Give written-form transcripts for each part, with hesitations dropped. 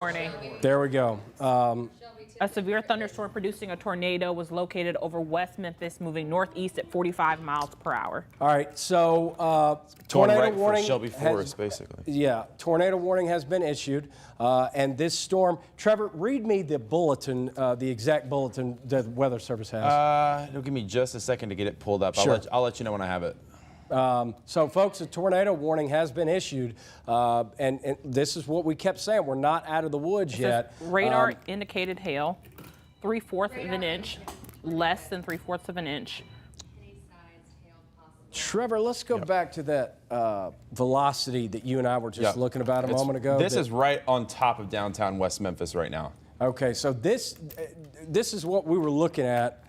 Morning. There we go. A severe thunderstorm producing a tornado was located over West Memphis, moving northeast at 45 miles per hour. All right, so Going tornado right warning. for Shelby Forest, basically. Yeah, tornado warning has been issued, and this storm. Trevor, read me the bulletin, the exact bulletin that the Weather Service has. It'll give me just a second to get it pulled up. Sure. I'll let you know when I have it. So, folks, a tornado warning has been issued, and this is what we kept saying. We're not out of the woods yet. Radar indicated hail, 3/4 of an inch, less than 3/4 of an inch. Trevor, let's go back to that velocity that you and I were just looking about a moment ago. This is right on top of downtown West Memphis right now. Okay, so this is what we were looking at.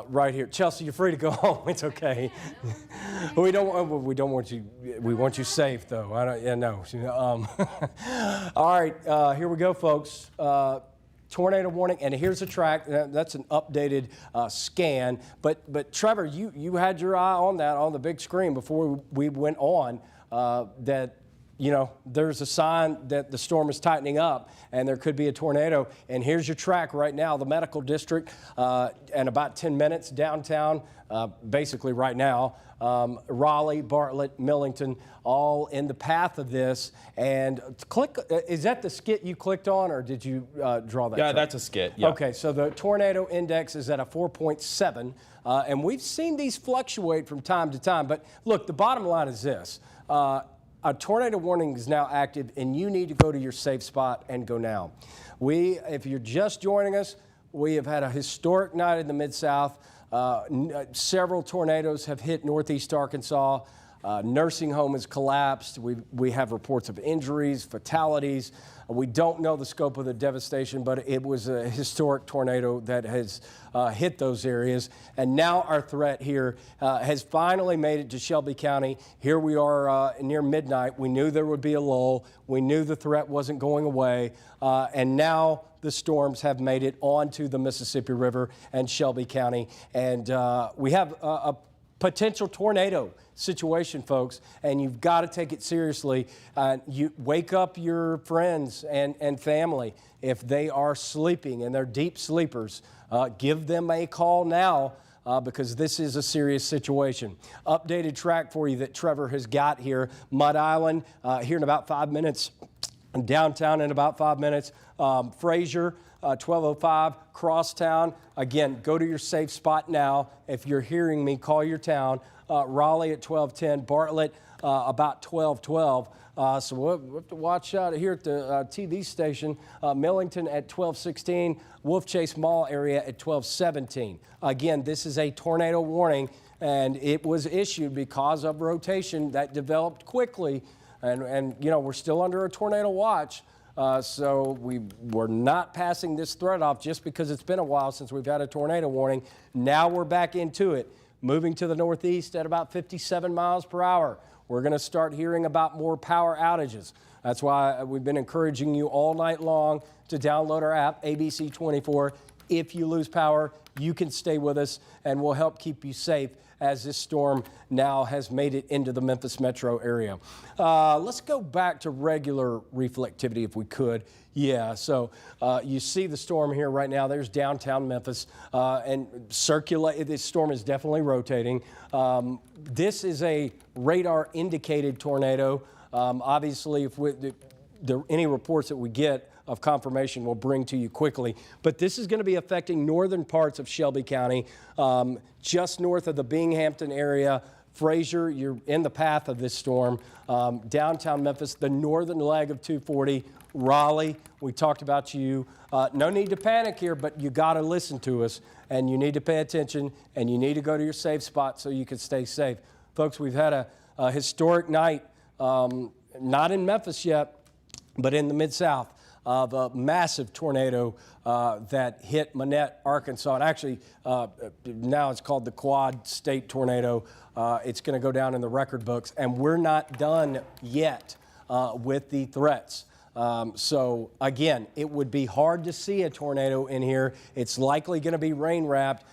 Right here, Chelsea, you're free to go home. It's okay. we don't want you. We want you safe, though. All right, here we go, folks. Tornado warning, and here's a track. That's an updated scan. But Trevor, you had your eye on that on the big screen before we went on. That. You know, there's a sign that the storm is tightening up and there could be a tornado. And here's your track right now, the medical district, and about 10 minutes downtown, basically right now. Raleigh, Bartlett, Millington, all in the path of this. And click, is that the skit you clicked on, or did you draw that? Yeah, track? that's a skit. Yeah. Okay, so the tornado index is at a 4.7. And we've seen these fluctuate from time to time. But look, the bottom line is this. A tornado warning is now active, and you need to go to your safe spot and go now. If you're just joining us, we have had a historic night in the Mid-South. Several tornadoes have hit northeast Arkansas. Nursing home has collapsed. We have reports of injuries, fatalities. We don't know the scope of the devastation, but it was a historic tornado that has hit those areas. And now our threat here has finally made it to Shelby County. Here we are near midnight. We knew there would be a lull. We knew the threat wasn't going away. And now the storms have made it onto the Mississippi River and Shelby County. And we have a potential tornado situation, folks, and you've got to take it seriously. You wake up your friends and family if they are sleeping and they're deep sleepers. Give them a call now because this is a serious situation. Updated track for you that Trevor has got here. Mud Island here in about 5 minutes. Downtown in about 5 minutes. Fraser, 1205, Crosstown. Again, go to your safe spot now. If you're hearing me, call your town. Raleigh at 1210, Bartlett about 1212. So we'll have to watch out here at the TV station. Millington at 1216, Wolfchase Mall area at 1217. Again, this is a tornado warning, and it was issued because of rotation that developed quickly. And you know, we're still under a tornado watch. So we're not passing this threat off just because it's been a while since we've had a tornado warning. Now we're back into it, moving to the northeast at about 57 miles per hour. We're going to start hearing about more power outages. That's why we've been encouraging you all night long to download our app, ABC 24. If you lose power, you can stay with us, and we'll help keep you safe as this storm now has made it into the Memphis metro area. Let's go back to regular reflectivity if we could. Yeah, so you see the storm here right now. There's downtown Memphis, and this storm is definitely rotating. This is a radar indicated tornado. Obviously, if any reports that we get of confirmation we'll bring to you quickly. But this is going to be affecting northern parts of Shelby County, just north of the Binghamton area. Fraser, you're in the path of this storm. Downtown Memphis, the northern leg of 240. Raleigh, we talked about you. No need to panic here, but you got to listen to us, and you need to pay attention, and you need to go to your safe spot so you can stay safe. Folks, we've had a historic night, not in Memphis yet, but in the Mid-South, of a massive tornado that hit Manette, Arkansas. And actually, now it's called the Quad State Tornado. It's going to go down in the record books, and we're not done yet with the threats. So, again, it would be hard to see a tornado in here. It's likely going to be rain-wrapped.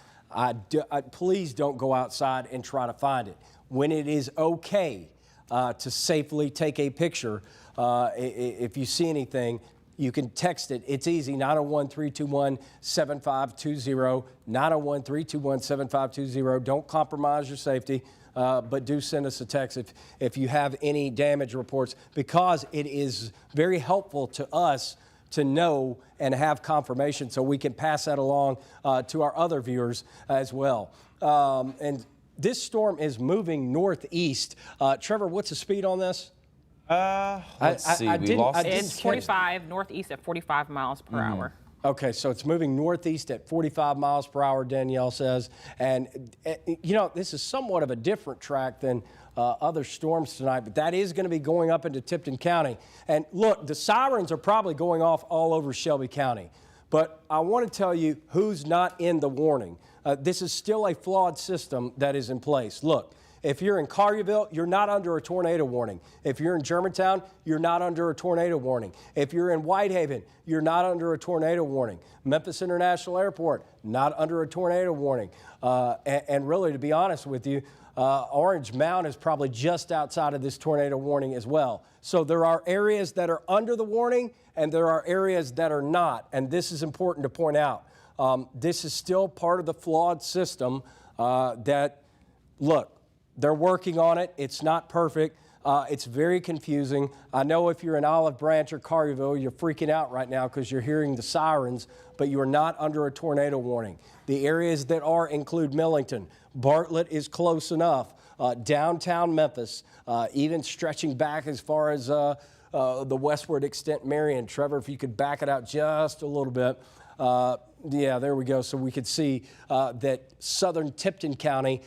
Please don't go outside and try to find it. When it is okay to safely take a picture, if you see anything, You can text it. It's easy, 901-321-7520, 901-321-7520. Don't compromise your safety, but do send us a text if you have any damage reports, because it is very helpful to us to know and have confirmation so we can pass that along to our other viewers as well. And this storm is moving northeast. Trevor, what's the speed on this? Let's see. We lost It's 45 northeast at 45 miles per hour. Okay, so it's moving northeast at 45 miles per hour, Danielle says. And, you know, this is somewhat of a different track than other storms tonight, but that is going to be going up into Tipton County. And look, the sirens are probably going off all over Shelby County. But I want to tell you who's not in the warning. This is still a flawed system that is in place. Look. If you're in Collierville, you're not under a tornado warning. If you're in Germantown, you're not under a tornado warning. If you're in Whitehaven, you're not under a tornado warning. Memphis International Airport, not under a tornado warning. And really, to be honest with you, Orange Mound is probably just outside of this tornado warning as well. So there are areas that are under the warning, and there are areas that are not. And this is important to point out. This is still part of the flawed system that, look, they're working on it. It's not perfect. It's very confusing. I know if you're in Olive Branch or Collierville, you're freaking out right now because you're hearing the sirens, but you are not under a tornado warning. The areas that are include Millington. Bartlett is close enough. Downtown Memphis, even stretching back as far as the westward extent Marion. Trevor, if you could back it out just a little bit. Yeah, there we go. So we could see that southern Tipton County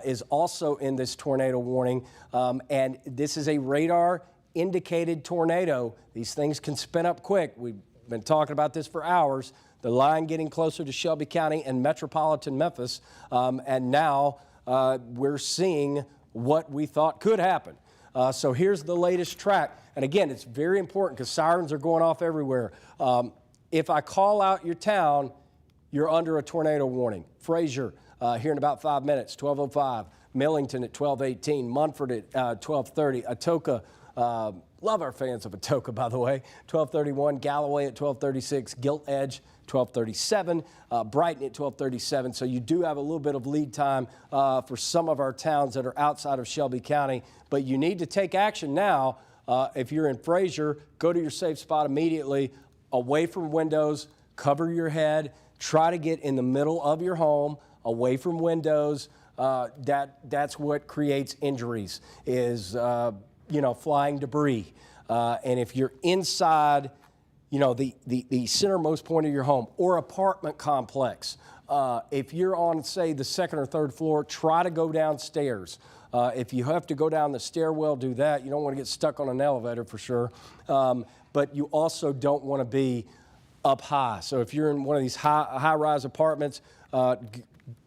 is also in this tornado warning. And this is a radar indicated tornado. These things can spin up quick. We've been talking about this for hours. The line getting closer to Shelby County and metropolitan Memphis. And now we're seeing what we thought could happen. So here's the latest track. And again, it's very important because sirens are going off everywhere. If I call out your town, you're under a tornado warning. Fraser, here in about 5 minutes, 12:05. Millington at 12:18. Munford at 12:30. Atoka, love our fans of Atoka, by the way. 12:31. Galloway at 12:36. Gilt Edge, 12:37. Brighton at 12:37. So you do have a little bit of lead time for some of our towns that are outside of Shelby County. But you need to take action now. If you're in Fraser, go to your safe spot immediately. Away from windows, cover your head, try to get in the middle of your home, away from windows. That's what creates injuries is, flying debris. And if you're inside, the centermost point of your home or apartment complex, if you're on, say, the second or third floor, try to go downstairs. If you have to go down the stairwell, do that. You don't want to get stuck on an elevator for sure. But you also don't want to be up high. So if you're in one of these high-rise apartments,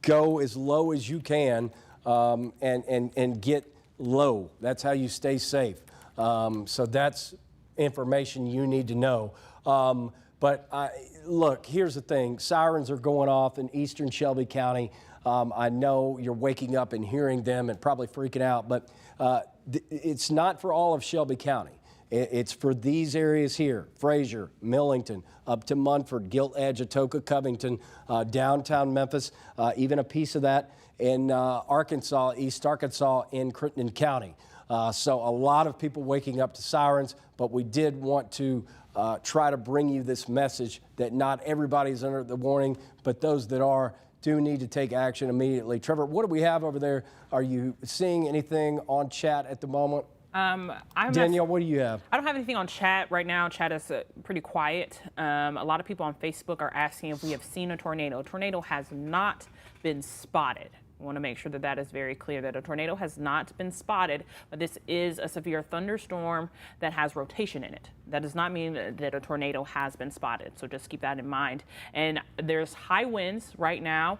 go as low as you can and get low. That's how you stay safe. So that's information you need to know. But look, here's the thing. Sirens are going off in eastern Shelby County. I know you're waking up and hearing them and probably freaking out, but it's not for all of Shelby County. It's for these areas here, Fraser, Millington, up to Munford, Gilt Edge, Atoka, Covington, downtown Memphis, even a piece of that in Arkansas, East Arkansas, in Crittenden County. So a lot of people waking up to sirens, but we did want to try to bring you this message that not everybody's under the warning, but those that are do need to take action immediately. Trevor, what do we have over there? Are you seeing anything on chat at the moment? Danielle, what do you have? I don't have anything on chat right now. Chat is pretty quiet. A lot of people on Facebook are asking if we have seen a tornado. A tornado has not been spotted. I want to make sure that that is very clear, that a tornado has not been spotted, but this is a severe thunderstorm that has rotation in it. That does not mean that a tornado has been spotted, so just keep that in mind. And there's high winds right now.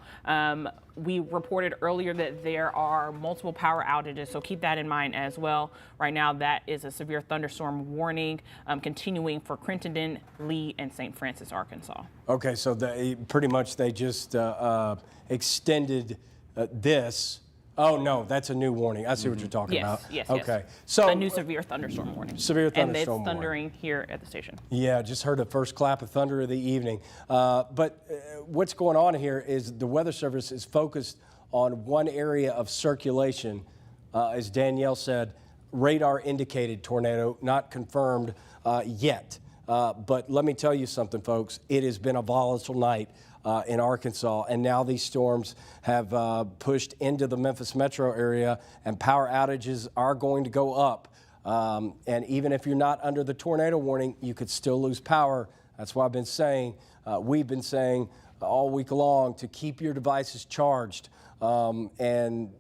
We reported earlier that there are multiple power outages, so keep that in mind as well. Right now, that is a severe thunderstorm warning continuing for Crittenden, Lee, and St. Francis, Arkansas. Okay, so pretty much they just extended this Oh, no, that's a new warning. I see what you're talking about. Yes. Okay. So a new severe thunderstorm warning. Severe thunderstorm and it's thundering here at the station. Yeah, just heard the first clap of thunder of the evening. But what's going on here is the Weather Service is focused on one area of circulation. As Danielle said, radar indicated tornado, not confirmed yet. But let me tell you something, folks. It has been a volatile night in Arkansas, and now these storms have pushed into the Memphis metro area, and power outages are going to go up. And even if you're not under the tornado warning, you could still lose power. That's why we've been saying all week long to keep your devices charged. And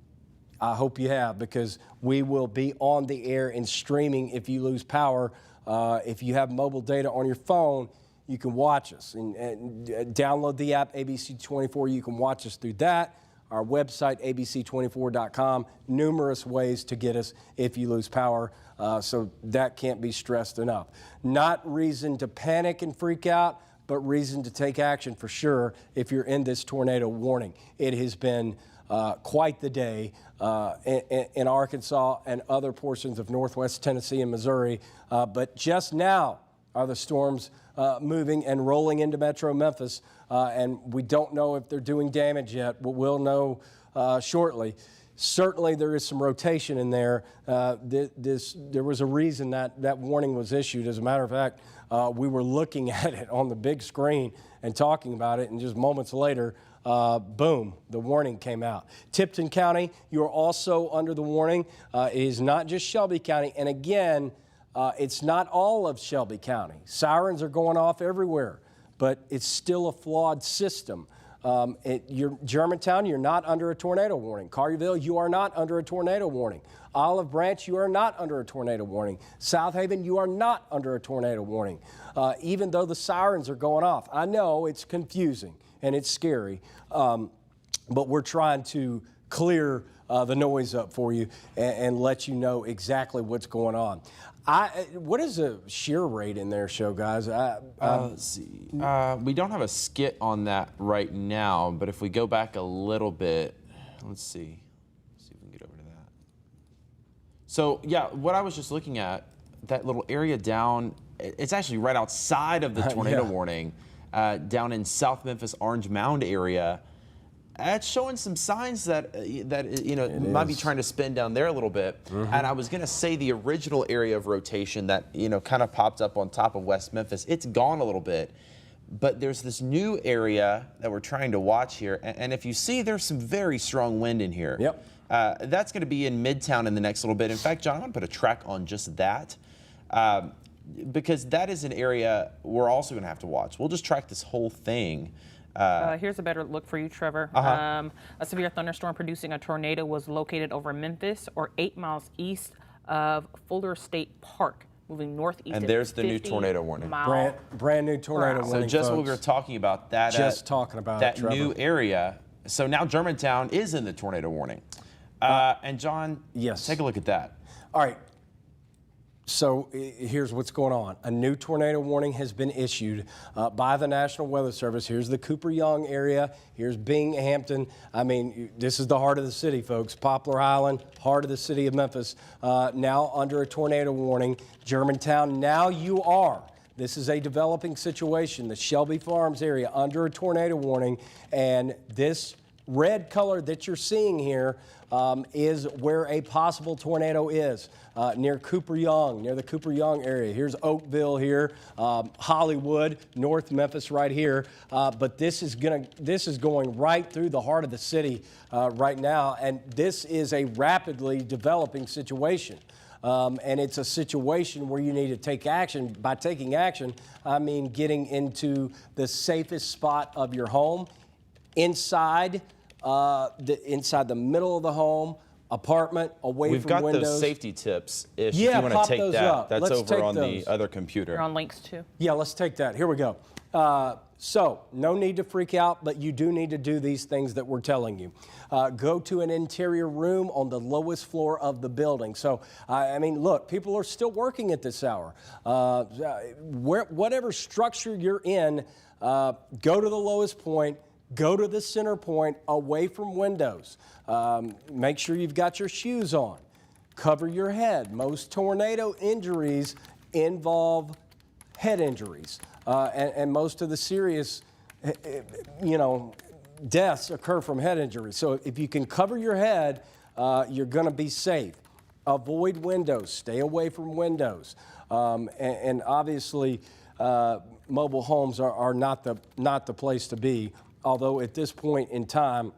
I hope you have, because we will be on the air and streaming if you lose power. If you have mobile data on your phone, you can watch us and download the app ABC24. You can watch us through that. Our website, abc24.com, numerous ways to get us if you lose power. So that can't be stressed enough. Not reason to panic and freak out, but reason to take action for sure if you're in this tornado warning. It has been quite the day in Arkansas and other portions of northwest Tennessee and Missouri. But just now are the storms moving and rolling into metro Memphis. And we don't know if they're doing damage yet, but we'll know shortly. Certainly there is some rotation in there. There was a reason that warning was issued. As a matter of fact, we were looking at it on the big screen and talking about it, and just moments later, boom, the warning came out. Tipton County, you are also under the warning. It is not just Shelby County, and again, it's not all of Shelby County. Sirens are going off everywhere, but it's still a flawed system. Germantown, you're not under a tornado warning. Collierville, you are not under a tornado warning. Olive Branch, you are not under a tornado warning. South Haven, you are not under a tornado warning, even though the sirens are going off. I know it's confusing and it's scary, but we're trying to clear the noise up for you and let you know exactly what's going on. What is the shear rate in their show, guys? Let's see. We don't have a skit on that right now, but if we go back a little bit, let's see. Let's see if we can get over to that. So, yeah, what I was just looking at, that little area down, it's actually right outside of the tornado warning, down in South Memphis, Orange Mound area. It's showing some signs that might be trying to spin down there a little bit. Mm-hmm. And I was going to say the original area of rotation that kind of popped up on top of West Memphis, it's gone a little bit. But there's this new area that we're trying to watch here. And if you see, there's some very strong wind in here. Yep. That's going to be in Midtown in the next little bit. In fact, John, I'm going to put a track on just that. Because that is an area we're also going to have to watch. We'll just track this whole thing. Here's a better look for you, Trevor. A severe thunderstorm producing a tornado was located over Memphis, or 8 miles east of Fuller State Park, moving northeast. And there's the new tornado warning. Brand new tornado warning. So just folks. what we were talking about, that new area. So now Germantown is in the tornado warning. And John, yes, take a look at that. All right. So here's what's going on. A new tornado warning has been issued by the National Weather Service. Here's the Cooper Young area. Here's Binghamton. I mean, this is the heart of the city, folks. Poplar Island, heart of the city of Memphis, now under a tornado warning. Germantown, now you are. This is a developing situation. The Shelby Farms area under a tornado warning, and this red color that you're seeing here is where a possible tornado is, near Cooper Young, near the Cooper Young area. Here's Oakville here, Hollywood, North Memphis right here. But this is going right through the heart of the city right now, and this is a rapidly developing situation. And it's a situation where you need to take action. By taking action, I mean getting into the safest spot of your home, inside the middle of the home, apartment, away from windows. We've got those safety tips if you want to take that. Up. That's let's over on those. The other computer. You're on links too. Yeah, let's take that. Here we go. So no need to freak out, but you do need to do these things that we're telling you. Go to an interior room on the lowest floor of the building. So, I mean, look, people are still working at this hour. Whatever structure you're in, go to the lowest point, Go to the center point away from windows. Make sure you've got your shoes on. Cover your head. Most tornado injuries involve head injuries, and most of the serious, deaths occur from head injuries. So if you can cover your head, you're going to be safe. Avoid windows. Stay away from windows. And obviously, mobile homes are not the place to be. Although at this point in time,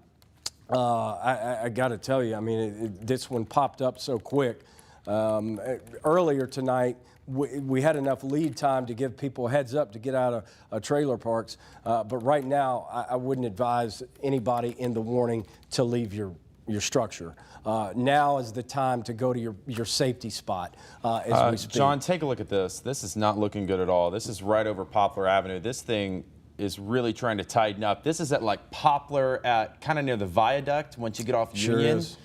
I got to tell you, I mean, this one popped up so quick. Earlier tonight, we had enough lead time to give people a heads up to get out of trailer parks. But right now, I wouldn't advise anybody in the warning to leave your structure. Now is the time to go to your safety spot as we speak. John, take a look at this. This is not looking good at all. This is right over Poplar Avenue. This thing is really trying to tighten up. This is at like Poplar, at kind of near the viaduct once you get off Union. Is.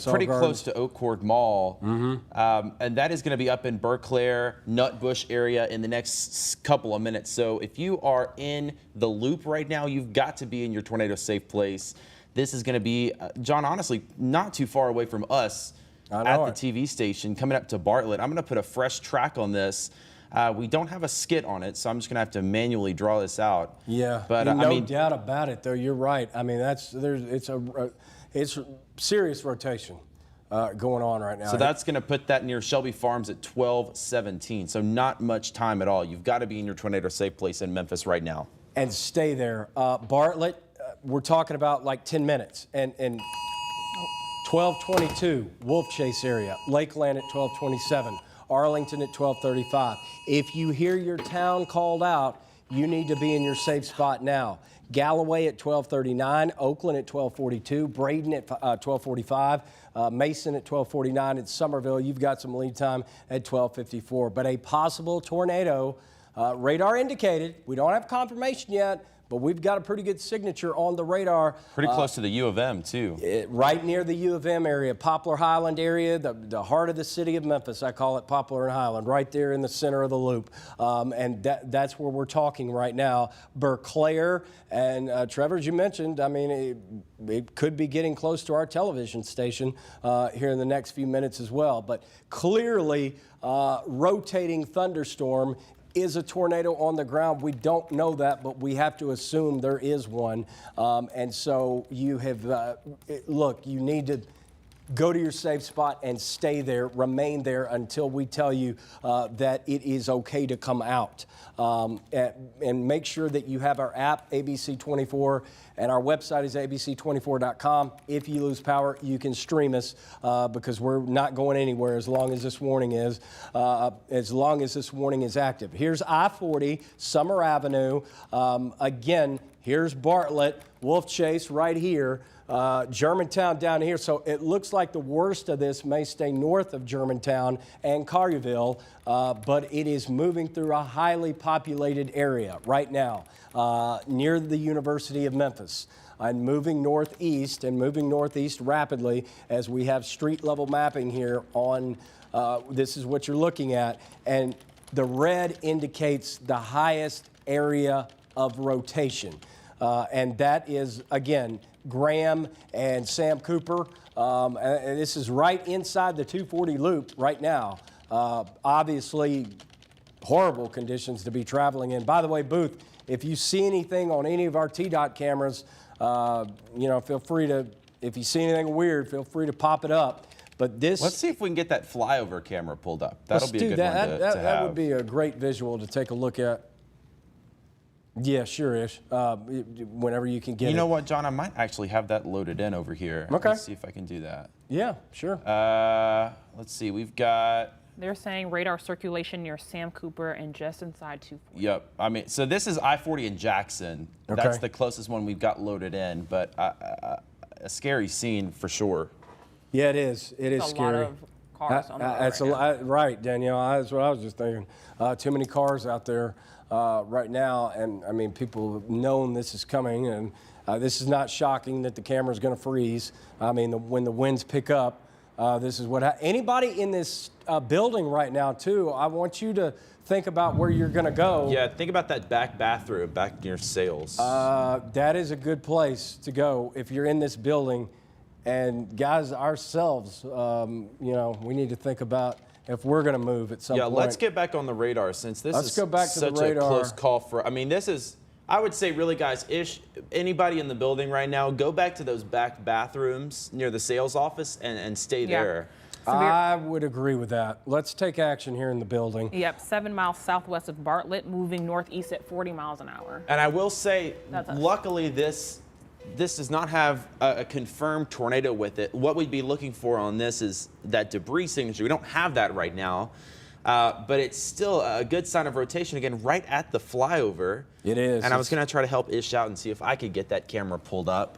Pretty close to Oak Court Mall. And that is going to be up in Berclair, Nutbush area in the next couple of minutes. So if you are in the loop right now, you've got to be in your tornado safe place. This is going to be, John, honestly, not too far away from us at the TV station, coming up to Bartlett. I'm going to put a fresh track on this. We don't have a skit on it, so I'm just going to have to manually draw this out. Yeah, but no doubt about it, though. You're right. I mean, it's a serious rotation going on right now. So that's going to put that near Shelby Farms at 12:17. So not much time at all. You've got to be in your tornado safe place in Memphis right now. And stay there. Bartlett, we're talking about like 10 minutes. And 12:22, Wolfchase area. Lakeland at 12:27. Arlington at 12:35. If you hear your town called out, you need to be in your safe spot now. Galloway at 12:39, Oakland at 12:42, Braden at 12:45, Mason at 12:49, and Somerville, you've got some lead time at 12:54. But a possible tornado, radar indicated, we don't have confirmation yet, but we've got a pretty good signature on the radar. Pretty close to the U of M, too. Right near the U of M area, Poplar Highland area, the heart of the city of Memphis. I call it Poplar and Highland, right there in the center of the loop. And that's where we're talking right now. Berclair and Trevor, as you mentioned, I mean, it could be getting close to our television station here in the next few minutes as well. But clearly, rotating thunderstorm is a tornado on the ground. We don't know that, but we have to assume there is one. And so you have, look, you need to go to your safe spot and stay there, remain there until we tell you that it is okay to come out. And make sure that you have our app, ABC24, and our website is abc24.com. If you lose power, you can stream us because we're not going anywhere as long as this warning is, active. Here's I-40, Summer Avenue. Again, here's Bartlett, Wolfchase right here. Germantown down here, so it looks like the worst of this may stay north of Germantown and Collierville, but it is moving through a highly populated area right now near the University of Memphis. And moving northeast rapidly as we have street level mapping here on, this is what you're looking at, and the red indicates the highest area of rotation. And that is, again, Graham and Sam Cooper. And this is right inside the 240 loop right now. Obviously, horrible conditions to be traveling in. By the way, Booth, if you see anything on any of our TDOT cameras, feel free to, if you see anything weird, feel free to pop it up. But this, let's see if we can get that flyover camera pulled up. That'll be a good one to have. That would be a great visual to take a look at. Yeah, sure, Ish. Whenever you can get it. You know what, John? I might actually have that loaded in over here. Okay. Let's see if I can do that. Yeah, sure. Let's see. We've got... They're saying radar circulation near Sam Cooper and just inside 240. Yep. I mean, so this is I-40 in Jackson. Okay. That's the closest one we've got loaded in, but a scary scene for sure. Yeah, it is. It is scary. A lot of cars on the road That's right now. right, Danielle. That's what I was just thinking. Too many cars out there right now, and I mean, people have known this is coming, and this is not shocking that the camera's going to freeze. I mean, when the winds pick up, This is what anybody in this building right now, too, I want you to think about where you're going to go. Yeah, think about that back bathroom back near sales. That is a good place to go if you're in this building. And guys, ourselves, we need to think about if we're going to move at some point. Yeah, let's get back on the radar since this is go back to the such a radar. close call for. I mean, this is. I would say, really, guys, anybody in the building right now, go back to those back bathrooms near the sales office and stay there. I would agree with that. Let's take action here in the building. Yep, 7 miles southwest of Bartlett, moving northeast at 40 miles an hour. And I will say, That's us. luckily, this does not have a confirmed tornado with it. What we'd be looking for on this is that debris signature. We don't have that right now, but it's still a good sign of rotation, again, right at the flyover. It is. And I was going to try to help Ish out and see if I could get that camera pulled up.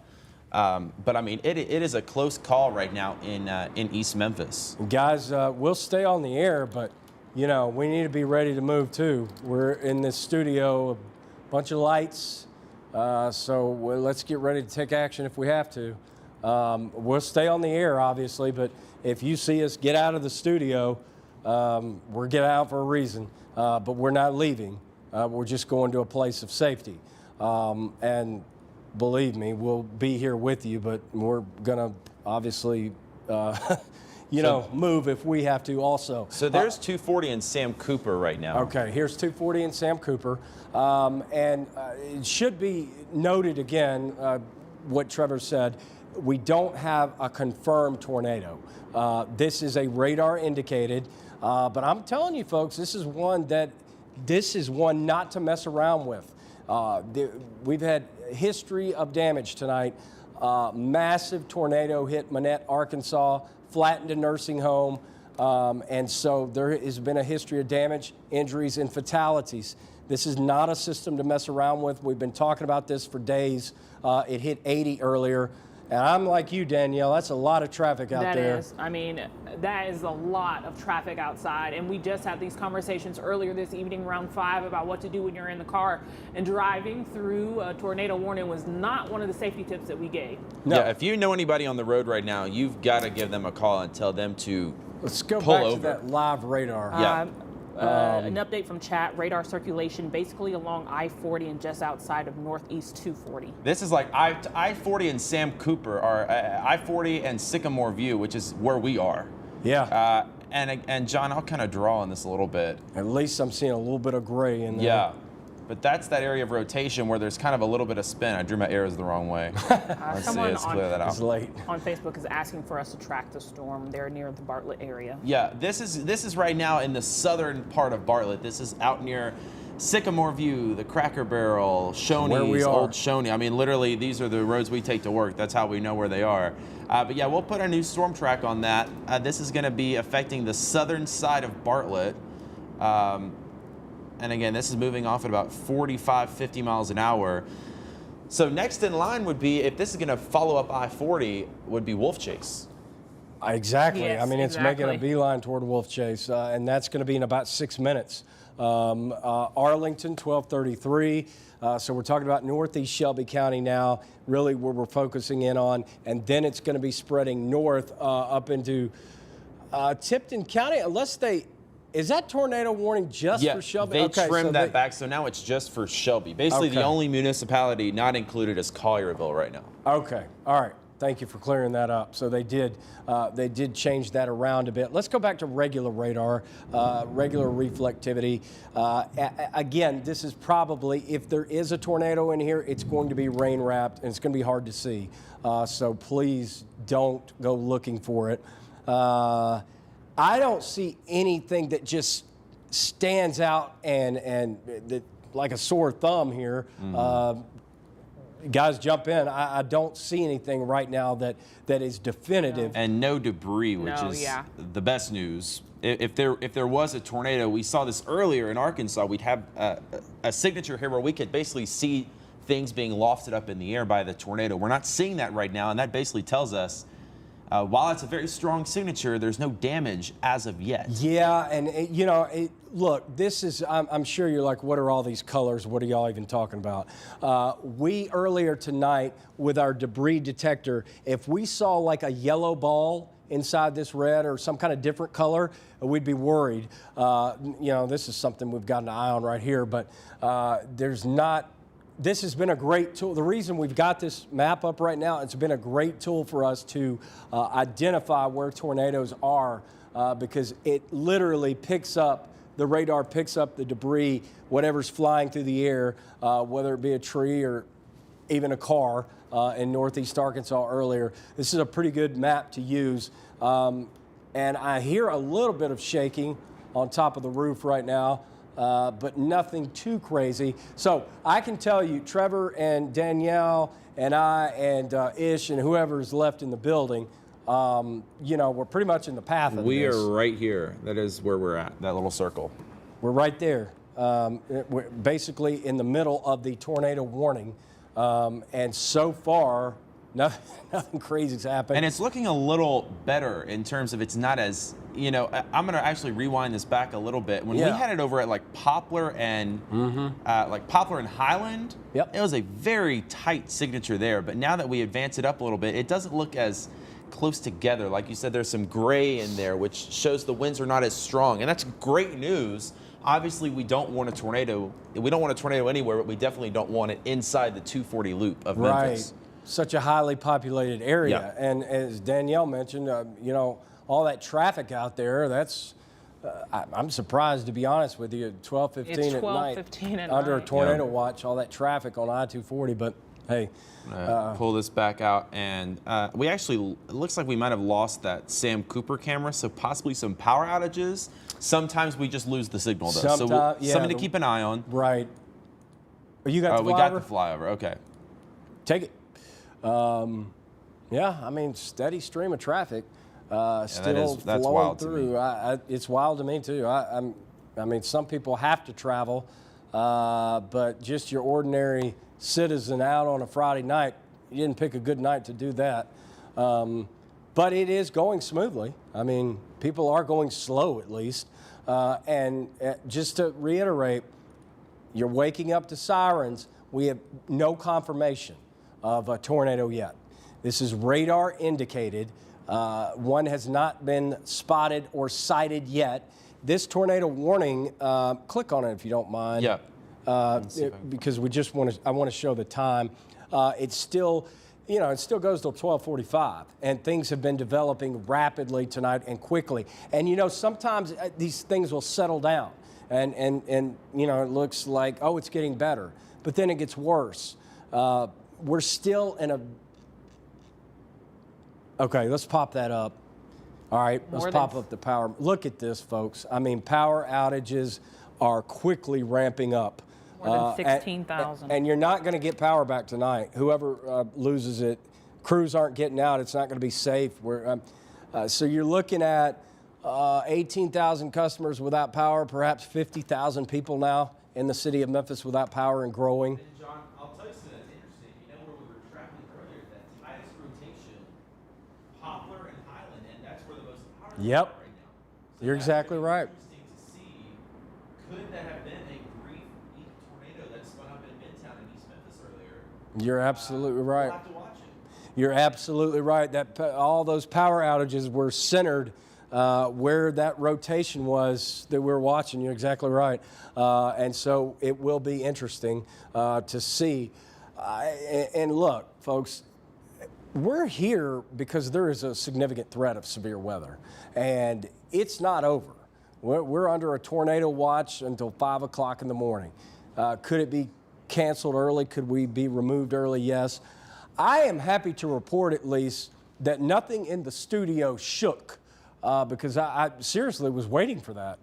But I mean, it is a close call right now in East Memphis. Guys, we'll stay on the air, but, we need to be ready to move, too. We're in this studio, a bunch of lights, so let's get ready to take action if we have to. We'll stay on the air, obviously, but if you see us get out of the studio, we're getting out for a reason, but we're not leaving. We're just going to a place of safety. And believe me, we'll be here with you, but we're going to obviously, move if we have to also. So there's 240 and Sam Cooper right now. Okay, here's 240 and Sam Cooper. And it should be noted again, what Trevor said, we don't have a confirmed tornado. This is a radar indicated, but I'm telling you folks, this is one not to mess around with. We've had history of damage tonight. Massive tornado hit Manette, Arkansas, flattened a nursing home. And so there has been a history of damage, injuries, and fatalities. This is not a system to mess around with. We've been talking about this for days. It hit 80 earlier. And I'm like you, Danielle, that's a lot of traffic out there. That is. I mean, that is a lot of traffic outside. And we just had these conversations earlier this evening around 5 about what to do when you're in the car. And driving through a tornado warning was not one of the safety tips that we gave. No. Yeah, if you know anybody on the road right now, you've got to give them a call and tell them to Let's go pull back over. to that live radar. Yeah. An update from chat, radar circulation basically along I-40 and just outside of Northeast 240. This is like I-40 and Sam Cooper are I-40 and Sycamore View, which is where we are. Yeah. And John, I'll kind of draw on this a little bit. At least I'm seeing a little bit of gray in there. Yeah. But that's that area of rotation where there's kind of a little bit of spin. I drew my arrows the wrong way. Let's see, let's clear that It's out. late. On Facebook is asking for us to track the storm. They're near the Bartlett area. Yeah, this is right now in the southern part of Bartlett. This is out near Sycamore View, the Cracker Barrel, Where we Shoney's, are. Old Shoney. I mean, literally, these are the roads we take to work. That's how we know where they are. But yeah, we'll put a new storm track on that. This is going to be affecting the southern side of Bartlett. And again, this is moving off at about 45, 50 miles an hour. So next in line would be, if this is going to follow up I-40, would be Wolfchase. Exactly. Yes, I mean, it's exactly. making a beeline toward Wolfchase, and that's going to be in about 6 minutes. Arlington, 1233. So we're talking about northeast Shelby County now, really where we're focusing in on, and then it's going to be spreading north up into Tipton County, unless they. Is that tornado warning just for Shelby? They Okay, trimmed so that back, so now it's just for Shelby. Basically, the Okay. only municipality not included is Collierville right now. Okay, all right. Thank you for clearing that up. So they did change that around a bit. Let's go back to regular radar, regular reflectivity. Again, this is probably, if there is a tornado in here, it's going to be rain wrapped and it's going to be hard to see. So please don't go looking for it. I don't see anything that just stands out and that, like a sore thumb here. Guys, jump in. I don't see anything right now that is definitive. And no debris, which is the best news. If there was a tornado, we saw this earlier in Arkansas, we'd have a signature here where we could basically see things being lofted up in the air by the tornado. We're not seeing that right now, and that basically tells us while it's a very strong signature, there's no damage as of yet. Yeah, and look, this is, I'm sure you're like, what are all these colors? What are y'all even talking about? We earlier tonight with our debris detector, if we saw like a yellow ball inside this red or some kind of different color, we'd be worried. This is something we've got an eye on right here, but there's not. This has been a great tool. The reason we've got this map up right now, it's been a great tool for us to identify where tornadoes are because it literally the radar picks up the debris, whatever's flying through the air, whether it be a tree or even a car in northeast Arkansas earlier. This is a pretty good map to use. And I hear a little bit of shaking on top of the roof right now. But nothing too crazy. So I can tell you, Trevor and Danielle and I and Ish and whoever's left in the building, we're pretty much in the path of this. We are right here. That is where we're at, that little circle. We're right there. We're basically in the middle of the tornado warning. And so far, nothing crazy's happened. And it's looking a little better in terms of it's not as, I'm going to actually rewind this back a little bit. When we had it over at like Poplar and Poplar and Highland, Yep. it was a very tight signature there. But now that we advance it up a little bit, it doesn't look as close together. Like you said, there's some gray in there, which shows the winds are not as strong. And that's great news. Obviously, we don't want a tornado. We don't want a tornado anywhere, but we definitely don't want it inside the 240 loop of Memphis. Right. Such a highly populated area. Yeah. And as Danielle mentioned, all that traffic out there, that's, I'm surprised, to be honest with you, at 12:15 It's at night. 12:15 at under night. a tornado watch, all that traffic on I-240, but hey. Pull this back out, and we actually, it looks like we might have lost that Sam Cooper camera, so possibly some power outages. Sometimes we just lose the signal, though. Something to keep an eye on. Right. You got the flyover? We got the flyover, okay. Take it. Steady stream of traffic still that's flowing wild through. to me. It's wild to me, too. Some people have to travel, but just your ordinary citizen out on a Friday night, you didn't pick a good night to do that. But it is going smoothly. People are going slow at least. And just to reiterate, you're waking up to sirens. We have no confirmation of a tornado yet. This is radar indicated. One has not been spotted or sighted yet. This tornado warning, click on it if you don't mind. Yeah. Because I want to show the time. It's still, it still goes till 12:45, and things have been developing rapidly tonight and quickly. And sometimes these things will settle down, and it looks like, oh, it's getting better, but then it gets worse. We're still in a. Okay, let's pop that up. All right, let's pop up the power. Look at this, folks. Power outages are quickly ramping up. More than 16,000. And you're not going to get power back tonight. Whoever loses it, crews aren't getting out. It's not going to be safe. So you're looking at 18,000 customers without power, perhaps 50,000 people now in the city of Memphis without power and growing. And John, I'll tell you something that's interesting. Where we were tracking earlier, that highest rotation, Poplar and Highland, and that's where the most power is Yep. right now. So You're exactly right. Interesting to see. Could that have been a brief tornado that spun up in Midtown in East Memphis earlier? You're absolutely right. We'll have to watch it. You're absolutely right. That all those power outages were centered where that rotation was that we're watching. You're exactly right. And so it will be interesting to see. And look, folks, we're here because there is a significant threat of severe weather, and it's not over. We're under a tornado watch until 5 o'clock in the morning. Could it be canceled early? Could we be removed early? Yes. I am happy to report at least that nothing in the studio shook because I seriously was waiting for that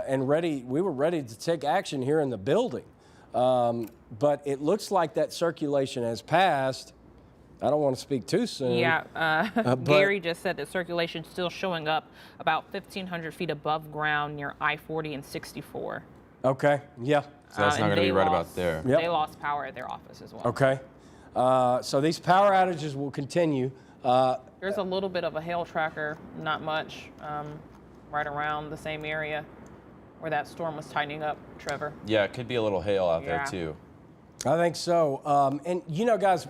and ready. We were ready to take action here in the building. But it looks like that circulation has passed. I don't want to speak too soon. Yeah, Gary just said that circulation's still showing up about 1,500 feet above ground near I-40 and 64. Okay, yeah. So that's not going to be right about there. Yep. They lost power at their office as well. Okay. So these power outages will continue. There's a little bit of a hail tracker, not much, right around the same area where that storm was tightening up, Trevor. Yeah, it could be a little hail out there too. I think so. And guys,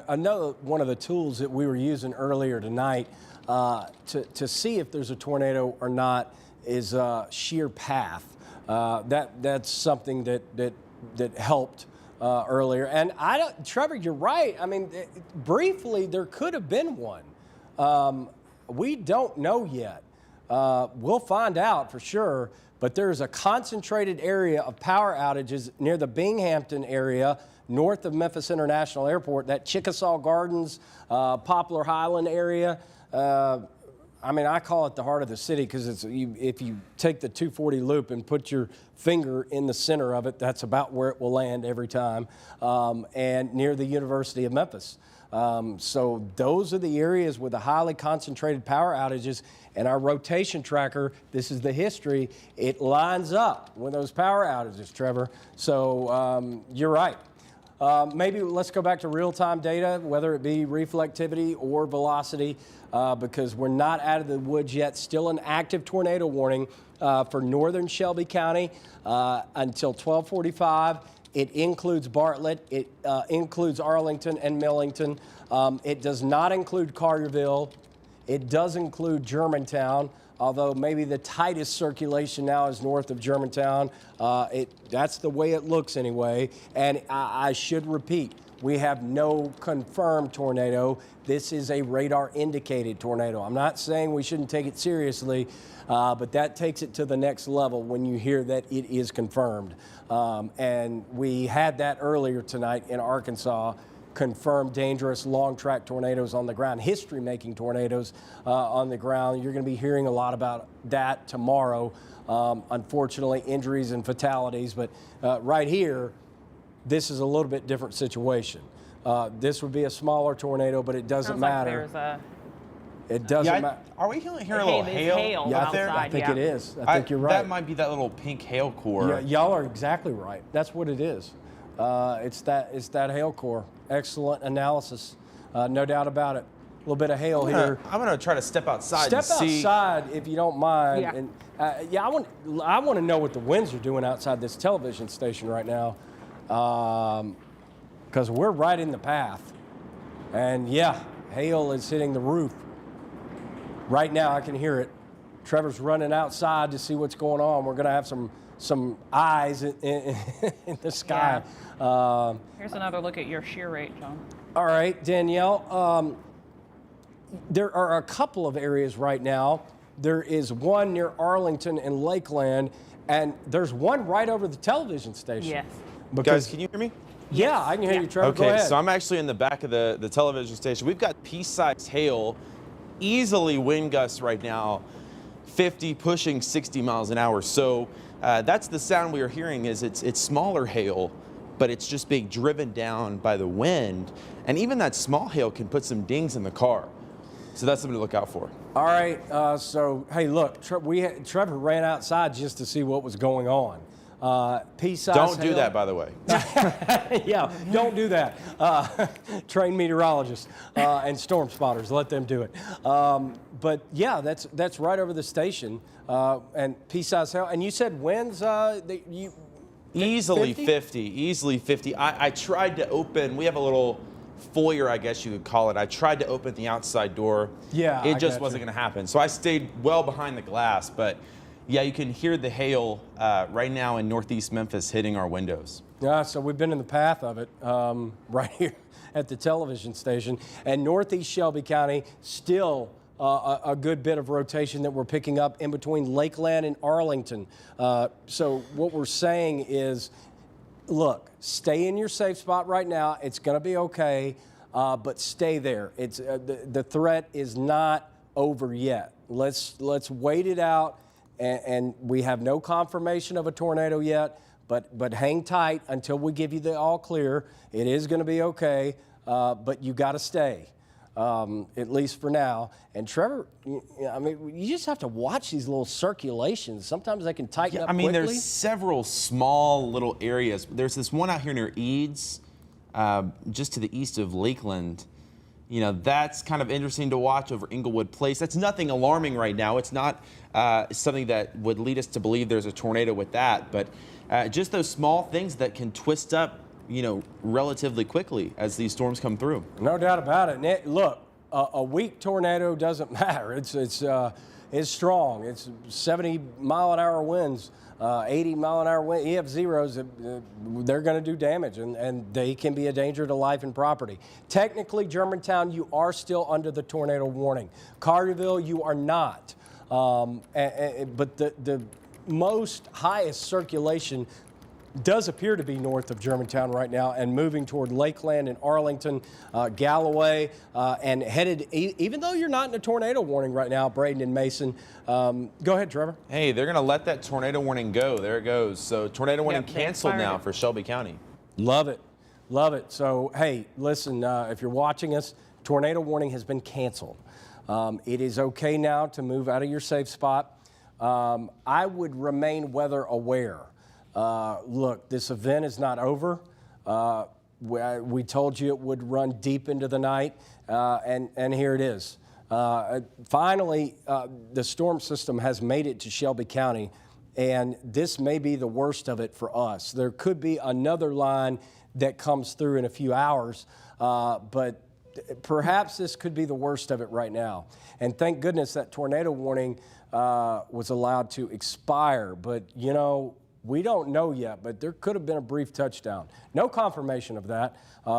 another one of the tools that we were using earlier tonight to see if there's a tornado or not is sheer path. That's something that helped earlier. And Trevor, you're right. I mean, briefly there could have been one. We don't know yet. We'll find out for sure. But there's a concentrated area of power outages near the Binghamton area, north of Memphis International Airport, that Chickasaw Gardens, Poplar Highland area. I mean, I call it the heart of the city because if you take the 240 loop and put your finger in the center of it, that's about where it will land every time, and near the University of Memphis. So those are the areas with the highly concentrated power outages, and our rotation tracker, this is the history, it lines up with those power outages, Trevor. So you're right. Maybe let's go back to real-time data, whether it be reflectivity or velocity, because we're not out of the woods yet. Still an active tornado warning for northern Shelby County until 12:45. It includes Bartlett. It includes Arlington and Millington. It does not include Carterville. It does include Germantown, although maybe the tightest circulation now is north of Germantown. That's the way it looks anyway. And I should repeat, we have no confirmed tornado. This is a radar indicated tornado. I'm not saying we shouldn't take it seriously, but that takes it to the next level when you hear that it is confirmed. And we had that earlier tonight in Arkansas. Confirmed dangerous long track tornadoes on the ground, history making tornadoes on the ground. You're going to be hearing a lot about that tomorrow. Unfortunately, injuries and fatalities, but right here, this is a little bit different situation. This would be a smaller tornado, but it doesn't matter. It doesn't matter. Are we hearing a little hail out there? I think it is. I think you're right. That might be that little pink hail core. Yeah, y'all are exactly right. That's what it is. It's that hail core. Excellent analysis, no doubt about it. A little bit of hail here. I'm gonna try to step outside. Step outside if you don't mind. Yeah. And I want to know what the winds are doing outside this television station right now, because we're right in the path. And yeah, hail is hitting the roof. Right now, I can hear it. Trevor's running outside to see what's going on. We're gonna have some eyes in the sky. Yeah. Here's another look at your shear rate, John. All right, Danielle. There are a couple of areas right now. There is one near Arlington and Lakeland, and there's one right over the television station. Yes. Guys, can you hear me? Yeah, I can hear you, Trevor. Go Okay, ahead. so I'm actually in the back of the television station. We've got pea-sized hail, easily wind gusts right now, 50 pushing 60 miles an hour. So that's the sound we are hearing. Is it's smaller hail, but it's just being driven down by the wind. And even that small hail can put some dings in the car. So that's something to look out for. All right, so hey, look, Trevor ran outside just to see what was going on. Pea-sized Don't do hail. that, by the way. Yeah, don't do that. Trained meteorologists and storm spotters, let them do it. But yeah, that's right over the station. And pea-sized hail. And you said winds, Easily 50? 50, easily 50. I tried to open, we have a little foyer, I guess you could call it. I tried to open the outside door. Yeah, It I just got wasn't you. going to happen. So I stayed well behind the glass. But yeah, you can hear the hail right now in northeast Memphis hitting our windows. Yeah, so we've been in the path of it right here at the television station. And northeast Shelby County, still a good bit of rotation that we're picking up in between Lakeland and Arlington. So what we're saying is, look, stay in your safe spot right now. It's going to be okay, but stay there. It's the threat is not over yet. Let's wait it out, and we have no confirmation of a tornado yet. But hang tight until we give you the all clear. It is going to be okay, but you got to stay. At least for now. And Trevor, I mean, you just have to watch these little circulations. Sometimes they can tighten up I mean, quickly. there's several small little areas. There's this one out here near Eads, just to the east of Lakeland. You know, that's kind of interesting to watch over Inglewood Place. That's nothing alarming right now. It's not something that would lead us to believe there's a tornado with that. But just those small things that can twist up, you know, relatively quickly as these storms come through. No doubt about it. And look, a weak tornado doesn't matter. It's strong. It's 70-mile-an-hour winds, 80-mile-an-hour wind. You have zeros, they're going to do damage, and they can be a danger to life and property. Technically, Germantown, you are still under the tornado warning. Carterville, you are not. But the most highest circulation does appear to be north of Germantown right now and moving toward Lakeland and Arlington, Galloway, and headed, even though you're not in a tornado warning right now, Braden and Mason. Go ahead, Trevor. Hey, they're going to let that tornado warning go. There it goes. So tornado warning Yep, canceled expired now it. for Shelby County. Love it. Love it. So, hey, listen, if you're watching us, tornado warning has been canceled. It is okay now to move out of your safe spot. I would remain weather aware. Look, this event is not over. We told you it would run deep into the night, and here it is. Finally, the storm system has made it to Shelby County, and this may be the worst of it for us. There could be another line that comes through in a few hours, but perhaps this could be the worst of it right now. And thank goodness that tornado warning was allowed to expire. But, you know, we don't know yet, but there could have been a brief touchdown. No confirmation of that.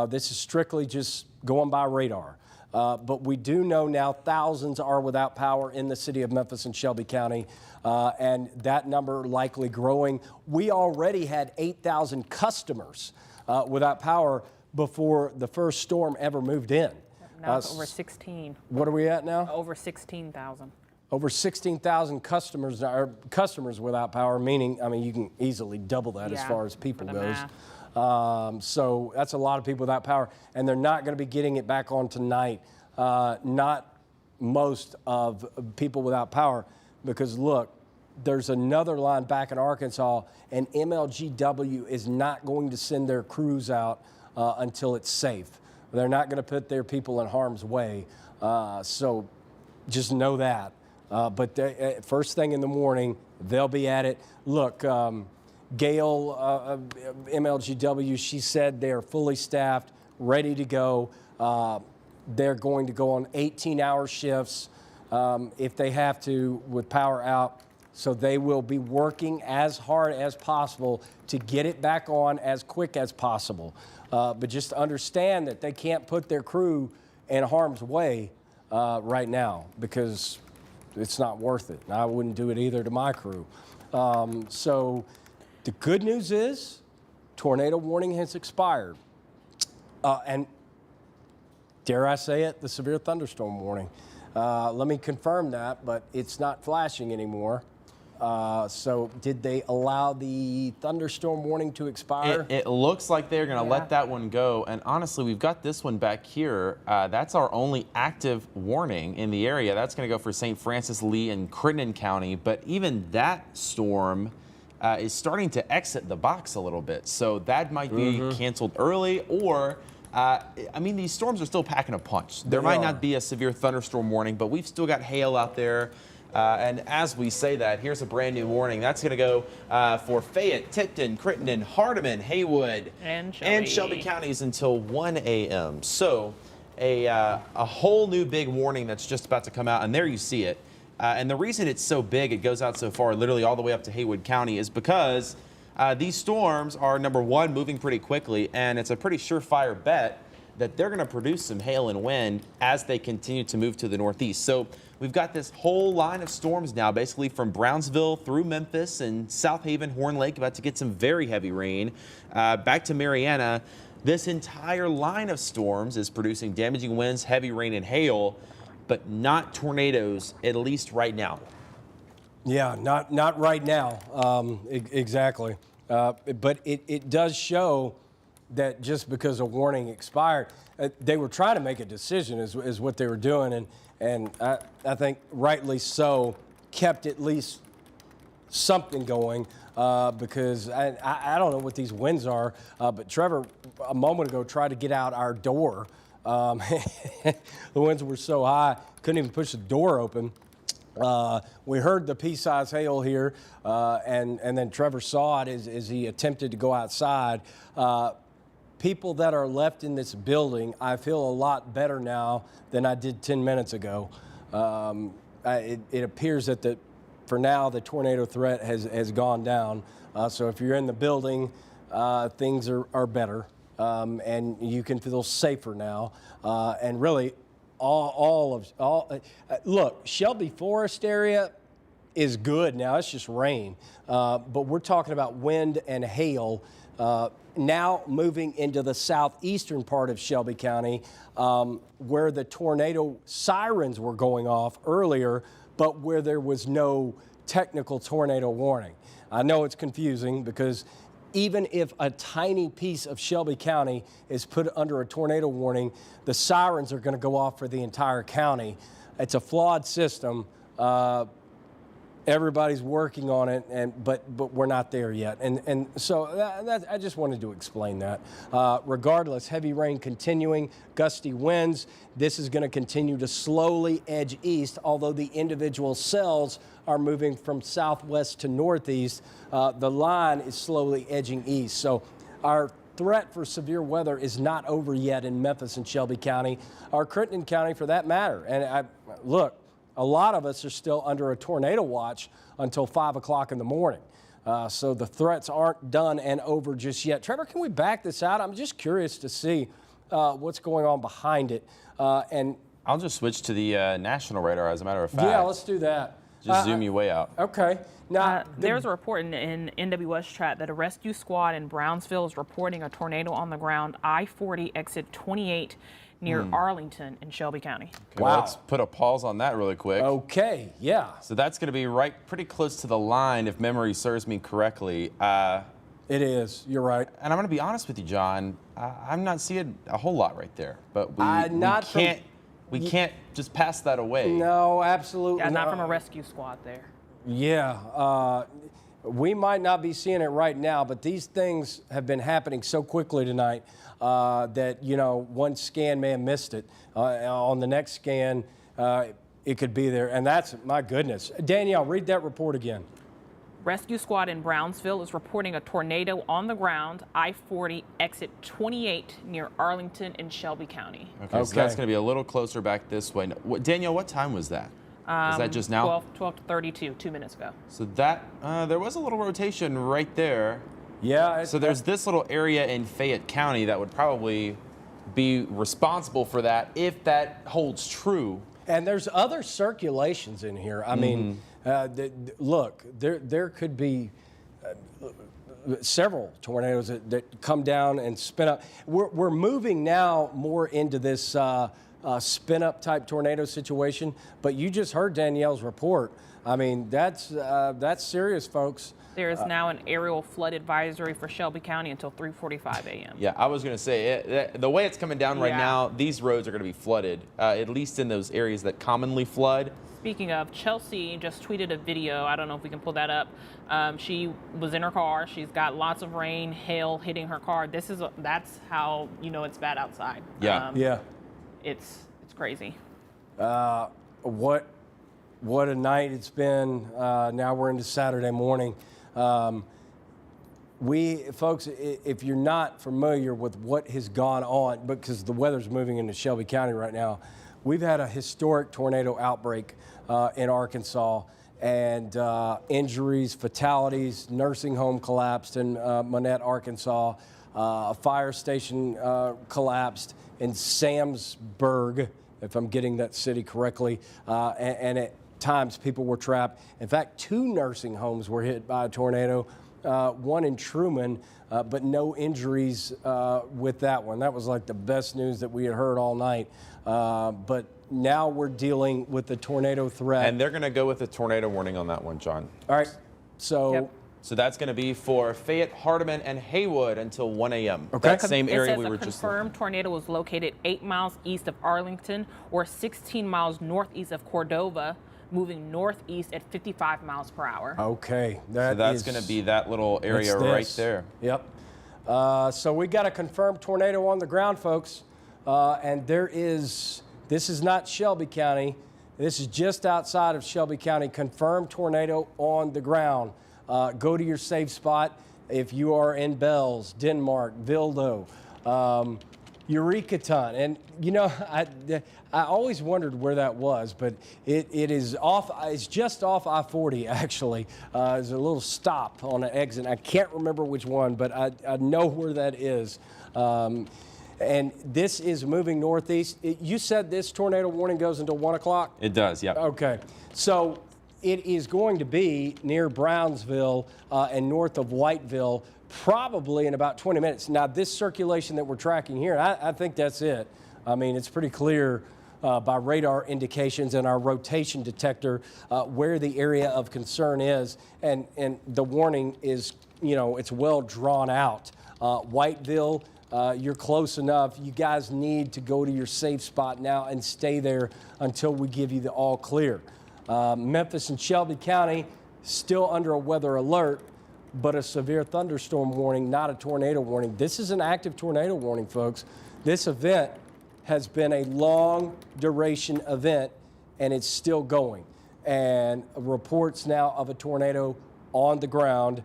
This is strictly just going by radar. But we do know now thousands are without power in the city of Memphis and Shelby County, and that number likely growing. We already had 8,000 customers without power before the first storm ever moved in. Now it's over 16. What are we at now? Over 16,000. Over 16,000 customers without power, meaning, I mean, you can easily double that as Yeah, far as people for the goes. math. So that's a lot of people without power, and they're not going to be getting it back on tonight. Not most of people without power, because look, there's another line back in Arkansas, and MLGW is not going to send their crews out until it's safe. They're not going to put their people in harm's way. So just know that. But first thing in the morning, they'll be at it. Look, Gail, MLGW, she said they're fully staffed, ready to go. They're going to go on 18-hour shifts if they have to with power out. So they will be working as hard as possible to get it back on as quick as possible. But just understand that they can't put their crew in harm's way right now, because it's not worth it. I wouldn't do it either to my crew. So the good news is tornado warning has expired. And dare I say it, the severe thunderstorm warning. Let me confirm that, but it's not flashing anymore. So did they allow the thunderstorm warning to expire? It looks like they're going to let that one go. And honestly, we've got this one back here. That's our only active warning in the area. That's going to go for St. Francis, Lee, and Crittenden County. But even that storm is starting to exit the box a little bit. So that might be canceled early, or I mean, these storms are still packing a punch. There might not be a severe thunderstorm warning, but we've still got hail out there. And as we say that, here's a brand new warning. That's going to go for Fayette, Tipton, Crittenden, Hardeman, Haywood, And Shelby counties until 1 a.m. So a whole new big warning that's just about to come out. And there you see it. And the reason it's so big, it goes out so far, literally all the way up to Haywood County, is because these storms are, number one, moving pretty quickly. And it's a pretty surefire bet that they're going to produce some hail and wind as they continue to move to the northeast. So we've got this whole line of storms now, basically from Brownsville through Memphis and South Haven, Horn Lake, about to get some very heavy rain. Back to Mariana, this entire line of storms is producing damaging winds, heavy rain, and hail, but not tornadoes, at least right now. Yeah, not right now, exactly. But it does show that just because a warning expired, they were trying to make a decision is what they were doing, and I think rightly so, kept at least something going, because I don't know what these winds are, but Trevor a moment ago tried to get out our door. The winds were so high, couldn't even push the door open. We heard the pea-sized hail here, and then Trevor saw it as he attempted to go outside. people that are left in this building, I feel a lot better now than I did 10 minutes ago. It appears that for now, the tornado threat has gone down. So if you're in the building, things are better, and you can feel safer now. And really, look, Shelby Forest area is good now. It's just rain. But we're talking about wind and hail now moving into the southeastern part of Shelby County, where the tornado sirens were going off earlier, but where there was no technical tornado warning. I know it's confusing because even if a tiny piece of Shelby County is put under a tornado warning, the sirens are going to go off for the entire county. It's a flawed system. Everybody's working on it, but we're not there yet. And so I just wanted to explain that. Regardless, heavy rain continuing, gusty winds. This is going to continue to slowly edge east, although the individual cells are moving from southwest to northeast. The line is slowly edging east. So our threat for severe weather is not over yet in Memphis and Shelby County, or Crittenden County for that matter. And look, a lot of us are still under a tornado watch until 5 o'clock in the morning. So the threats aren't done and over just yet. Trevor, can we back this out? I'm just curious to see what's going on behind it. And I'll just switch to the national radar, as a matter of fact. yeah, let's do that. Just zoom you way out. Okay. Now, there's a report in NWS chat that a rescue squad in Brownsville is reporting a tornado on the ground, I-40 exit 28 near Arlington in Shelby County. Okay, well, let's put a pause on that really quick. Okay, yeah. So that's going to be right pretty close to the line, if memory serves me correctly. It is. You're right. And I'm going to be honest with you, John. I'm not seeing a whole lot right there, but we can't just pass that away. No, absolutely Yeah, not from a rescue squad there. Yeah, we might not be seeing it right now, but these things have been happening so quickly tonight that, one scan may have missed it. On the next scan, it could be there. And that's, my goodness. Danielle, read that report again. Rescue squad in Brownsville is reporting a tornado on the ground, I-40 exit 28 near Arlington in Shelby County. Okay, so that's going to be a little closer back this way. Danielle, what time was that? Is that just now? 12:32, 2 minutes ago. So that, there was a little rotation right there. Yeah. So there's this little area in Fayette County that would probably be responsible for that if that holds true. And there's other circulations in here. I mean, look, there could be several tornadoes that come down and spin up. We're moving now more into this spin up type tornado situation, but you just heard Danielle's report. I mean, that's serious, folks. There is now an aerial flood advisory for Shelby County until 3:45 a.m. Yeah, I was going to say, the way it's coming down right now, these roads are going to be flooded, at least in those areas that commonly flood. Speaking of, Chelsea just tweeted a video. I don't know if we can pull that up. She was in her car. She's got lots of rain, hail hitting her car. That's how you know it's bad outside. Yeah. It's crazy. What a night it's been. Now we're into Saturday morning. Folks, if you're not familiar with what has gone on, because the weather's moving into Shelby County right now, we've had a historic tornado outbreak in Arkansas, and injuries, fatalities, nursing home collapsed in Monette, Arkansas. A fire station collapsed in Samsburg, if I'm getting that city correctly, and at times people were trapped. In fact, 2 nursing homes were hit by a tornado, one in Truman, but no injuries with that one. That was like the best news that we had heard all night. But now we're dealing with the tornado threat. And they're going to go with a tornado warning on that one, John. All right, so... Yep. So that's going to be for Fayette, Hardeman, and Haywood until 1 a.m. Okay. That same area we were It says just a confirmed tornado was located 8 miles east of Arlington or 16 miles northeast of Cordova, moving northeast at 55 miles per hour. Okay. So that's going to be that little area right there. Yep. So we got a confirmed tornado on the ground, folks. And this is not Shelby County. This is just outside of Shelby County. Confirmed tornado on the ground. Go to your safe spot if you are in Bells, Denmark, Vildo, Eurekaton. And, you know, I always wondered where that was, but it is off. It's just off I-40, actually. There's a little stop on an exit. I can't remember which one, but I know where that is. And this is moving northeast. You said this tornado warning goes until 1 o'clock? It does, yeah. Okay. So it is going to be near Brownsville and north of Whiteville probably in about 20 minutes. Now, this circulation that we're tracking here, I think that's it. I mean, it's pretty clear by radar indications and our rotation detector where the area of concern is. And the warning is, you know, it's well drawn out. Whiteville, you're close enough. You guys need to go to your safe spot now and stay there until we give you the all clear. Memphis and Shelby County still under a weather alert, but a severe thunderstorm warning, not a tornado warning. This is an active tornado warning, folks. This event has been a long duration event, and it's still going. And reports now of a tornado on the ground.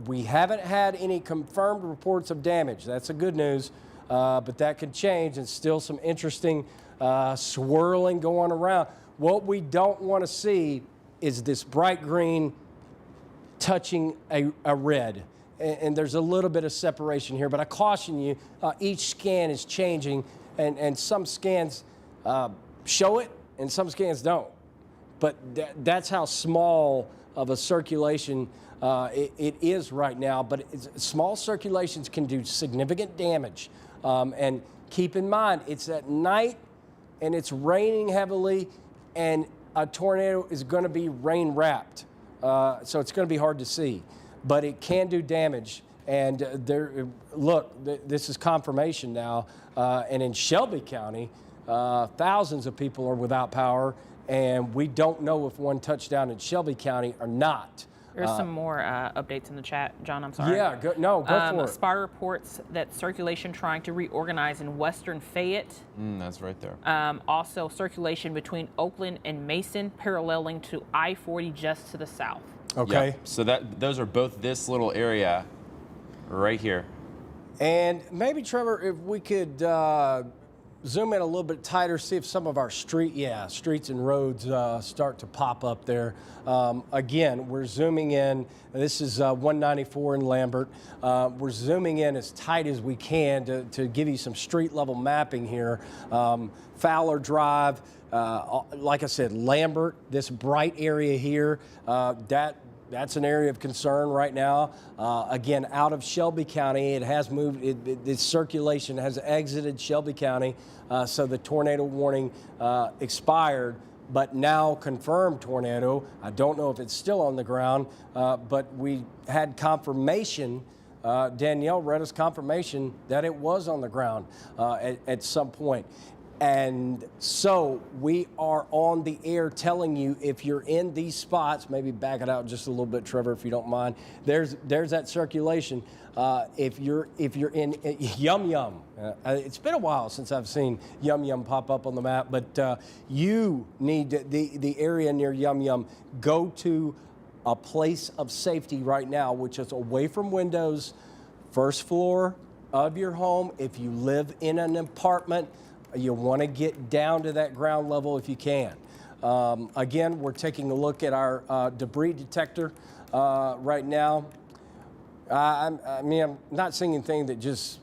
We haven't had any confirmed reports of damage. That's the good news, but that could change, and still some interesting swirling going around. What we don't want to see is this bright green touching a red. And there's a little bit of separation here, but I caution you, each scan is changing, and some scans show it, and some scans don't. But that's how small of a circulation it is right now. But small circulations can do significant damage. And keep in mind, it's at night, and it's raining heavily, and a tornado is going to be rain-wrapped. So it's going to be hard to see. But it can do damage. And this is confirmation now. And in Shelby County, thousands of people are without power, and we don't know if one touched down in Shelby County or not. There's some more updates in the chat, John. I'm sorry. Yeah, go for it. SPAR reports that circulation trying to reorganize in western Fayette. That's right there. Also, circulation between Oakland and Mason, paralleling to I-40 just to the south. Okay. Yep. So those are both this little area right here. And maybe, Trevor, if we could zoom in a little bit tighter, see if some of our streets and roads start to pop up there. Again, we're zooming in. This is 194 in Lambert. We're zooming in as tight as we can to give you some street level mapping here. Fowler Drive, like I said, Lambert, this bright area here, that's an area of concern right now. Again, out of Shelby County, it has moved, its circulation has exited Shelby County, so the tornado warning expired, but now confirmed tornado. I don't know if it's still on the ground, but we had confirmation, Danielle read us confirmation that it was on the ground at some point. And so we are on the air telling you, if you're in these spots, maybe back it out just a little bit, Trevor, if you don't mind. There's that circulation. If you're in Yum Yum, it's been a while since I've seen Yum Yum pop up on the map, but you need the area near Yum Yum. Go to a place of safety right now, which is away from windows, first floor of your home. If you live in an apartment, you want to get down to that ground level if you can. Again, we're taking a look at our debris detector right now. I mean, I'm not seeing anything that just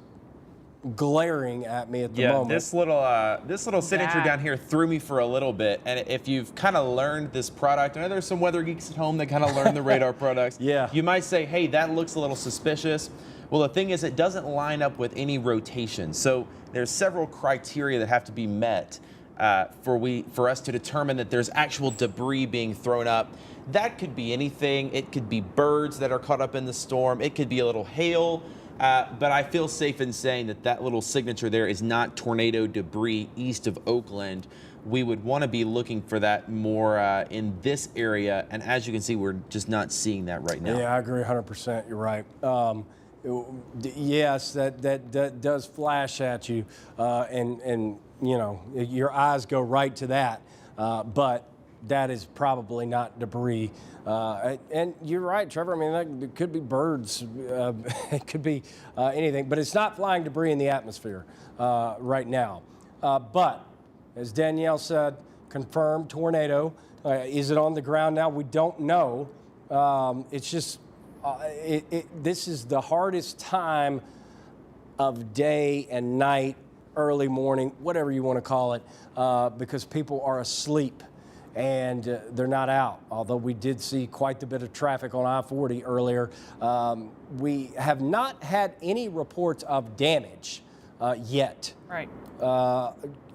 glaring at me at the moment. This little signature down here threw me for a little bit. And if you've kind of learned this product, I know there's some weather geeks at home that kind of learn the radar products. Yeah. You might say, hey, that looks a little suspicious. Well, the thing is, it doesn't line up with any rotation. So there's several criteria that have to be met for us to determine that there's actual debris being thrown up. That could be anything. It could be birds that are caught up in the storm. It could be a little hail. But I feel safe in saying that little signature there is not tornado debris east of Oakland. We would want to be looking for that more in this area. And as you can see, we're just not seeing that right now. Yeah, I agree 100%. You're right. Yes, that does flash at you, and you know, your eyes go right to that. But that is probably not debris. And you're right, Trevor. I mean, it could be birds. It could be anything. But it's not flying debris in the atmosphere right now. But as Danielle said, confirmed tornado. Is it on the ground now? We don't know. It's just this is the hardest time of day and night, early morning, whatever you want to call it, because people are asleep and they're not out. Although we did see quite a bit of traffic on I-40 earlier. We have not had any reports of damage yet. Right.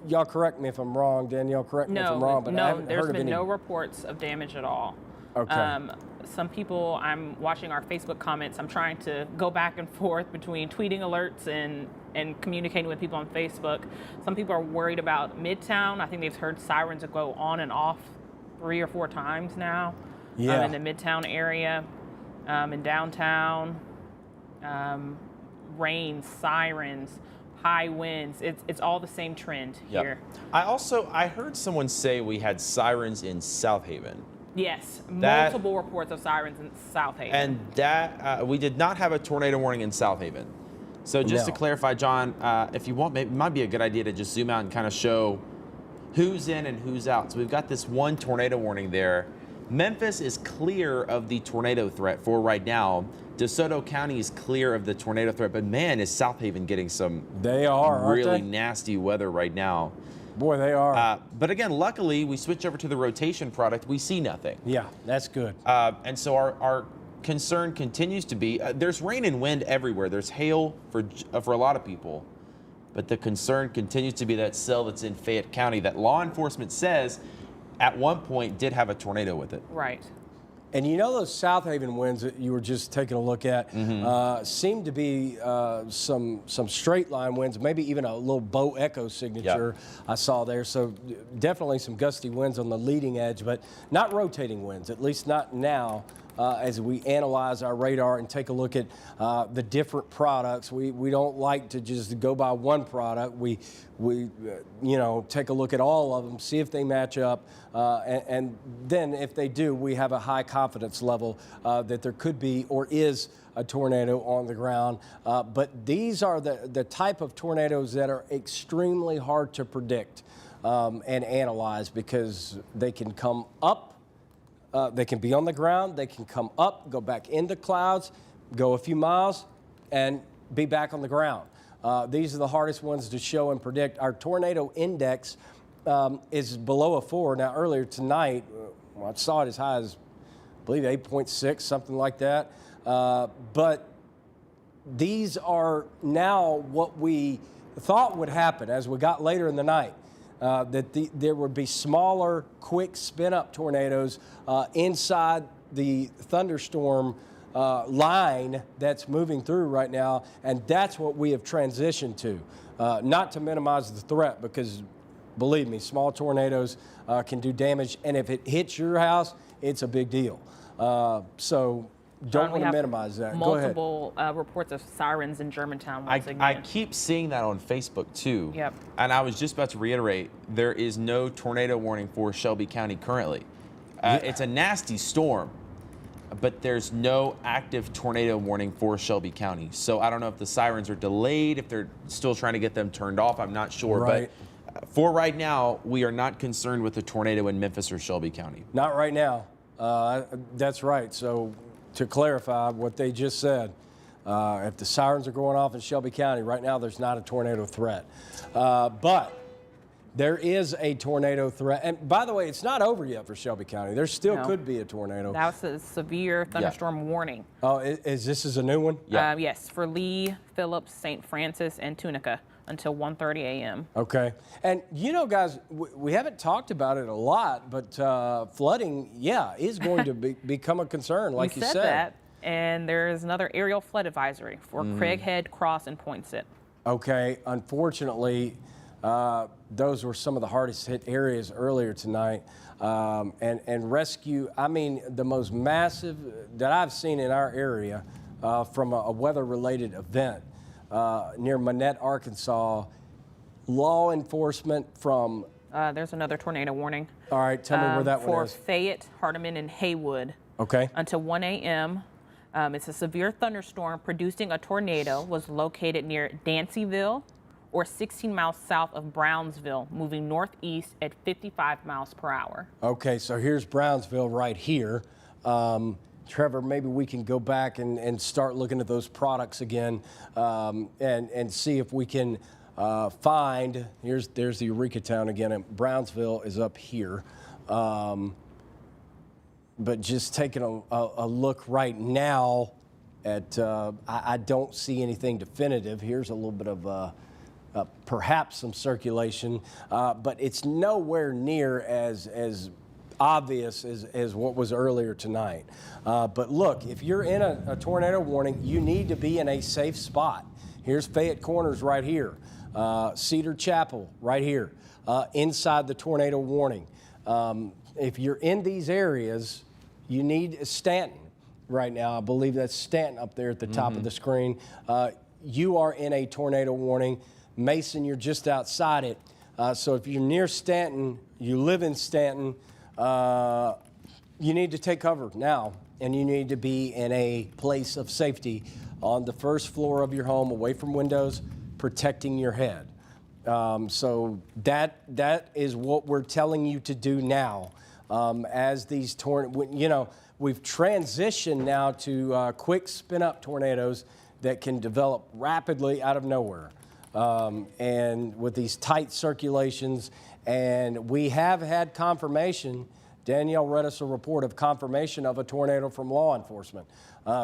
Y'all correct me if I'm wrong. Danielle, correct me if I'm wrong. But I haven't there's heard been of any. no reports of damage at all. Okay. Some people, I'm watching our Facebook comments. I'm trying to go back and forth between tweeting alerts and communicating with people on Facebook. Some people are worried about Midtown. I think they've heard sirens go on and off 3 or 4 times now. Yeah. In the Midtown area, in downtown, rain, sirens, high winds. It's all the same trend here. I heard someone say we had sirens in South Haven. Yes, multiple reports of sirens in South Haven. And that we did not have a tornado warning in South Haven. So just to clarify, John, if you want, maybe it might be a good idea to just zoom out and kind of show who's in and who's out. So we've got this one tornado warning there. Memphis is clear of the tornado threat for right now. DeSoto County is clear of the tornado threat, but man, is South Haven getting some really nasty weather right now. Boy, they are. But again, luckily, we switch over to the rotation product. We see nothing. Yeah, that's good. And so our concern continues to be, there's rain and wind everywhere. There's hail for a lot of people. But the concern continues to be that cell that's in Fayette County that law enforcement says at one point did have a tornado with it. Right. And you know those South Haven winds that you were just taking a look at seem to be some straight line winds, maybe even a little bow echo signature I saw there. So definitely some gusty winds on the leading edge, but not rotating winds, at least not now. As we analyze our radar and take a look at the different products, we don't like to just go by one product. We take a look at all of them, see if they match up, and then if they do, we have a high confidence level that there could be or is a tornado on the ground. But these are the type of tornadoes that are extremely hard to predict and analyze because they can come up. They can be on the ground, they can come up, go back into clouds, go a few miles, and be back on the ground. These are the hardest ones to show and predict. Our tornado index is below a 4. Now, earlier tonight, I saw it as high as, I believe, 8.6, something like that. But these are now what we thought would happen as we got later in the night. There would be smaller, quick spin-up tornadoes inside the thunderstorm line that's moving through right now, and that's what we have transitioned to. Not to minimize the threat, because believe me, small tornadoes can do damage, and if it hits your house, it's a big deal. So don't want to minimize that. Go ahead. Multiple reports of sirens in Germantown once again. I keep seeing that on Facebook too. Yep. And I was just about to reiterate, there is no tornado warning for Shelby County currently. It's a nasty storm, but there's no active tornado warning for Shelby County. So I don't know if the sirens are delayed, if they're still trying to get them turned off. I'm not sure. Right. But for right now, we are not concerned with a tornado in Memphis or Shelby County. Not right now. That's right. So to clarify what they just said, if the sirens are going off in Shelby County, right now there's not a tornado threat. But there is a tornado threat. And by the way, it's not over yet for Shelby County. There still could be a tornado. That was a severe thunderstorm warning. Oh, is this a new one? Yeah. Yes, for Lee, Phillips, St. Francis, and Tunica until 1:30 a.m. Okay. And you know, guys, we haven't talked about it a lot, but flooding, is going to become a concern, like you said. That, and there's another aerial flood advisory for Craighead, Cross, and Poinsett. Okay. Unfortunately, those were some of the hardest hit areas earlier tonight. And rescue, I mean, the most massive that I've seen in our area from a weather-related event near Manette, Arkansas. Law enforcement from There's another tornado warning. All right, tell me where that for one is. Fayette, Hardeman, and Haywood. Okay. Until 1 a.m. It's a severe thunderstorm producing a tornado was located near Dancyville or 16 miles south of Brownsville, moving northeast at 55 miles per hour. Okay, so here's Brownsville right here. Trevor, maybe we can go back and start looking at those products again and see if we can find, there's the Eureka Town again, and Brownsville is up here. But just taking a look right now at, I don't see anything definitive. Here's a little bit of perhaps some circulation, but it's nowhere near as obvious as what was earlier tonight. But look, if you're in a tornado warning, you need to be in a safe spot. Here's Fayette Corners right here, Cedar Chapel right here, inside the tornado warning. If you're in these areas, you need Stanton right now. I believe that's Stanton up there at the top of the screen. You are in a tornado warning. Mason, you're just outside it. So if you're near Stanton, you live in Stanton, you need to take cover now, and you need to be in a place of safety on the first floor of your home, away from windows, protecting your head. So that is what we're telling you to do now. As these we've transitioned now to quick spin-up tornadoes that can develop rapidly out of nowhere. And with these tight circulations, and we have had confirmation. Danielle read us a report of confirmation of a tornado from law enforcement.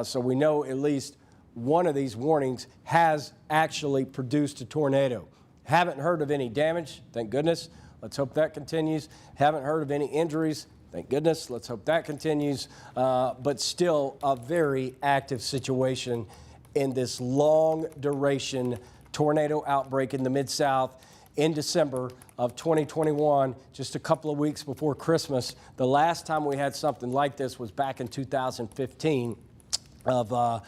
So we know at least one of these warnings has actually produced a tornado. Haven't heard of any damage, thank goodness. Let's hope that continues. Haven't heard of any injuries, thank goodness. Let's hope that continues. But still a very active situation in this long duration tornado outbreak in the Mid-South in December of 2021, just a couple of weeks before Christmas. The last time we had something like this was back in 2015 of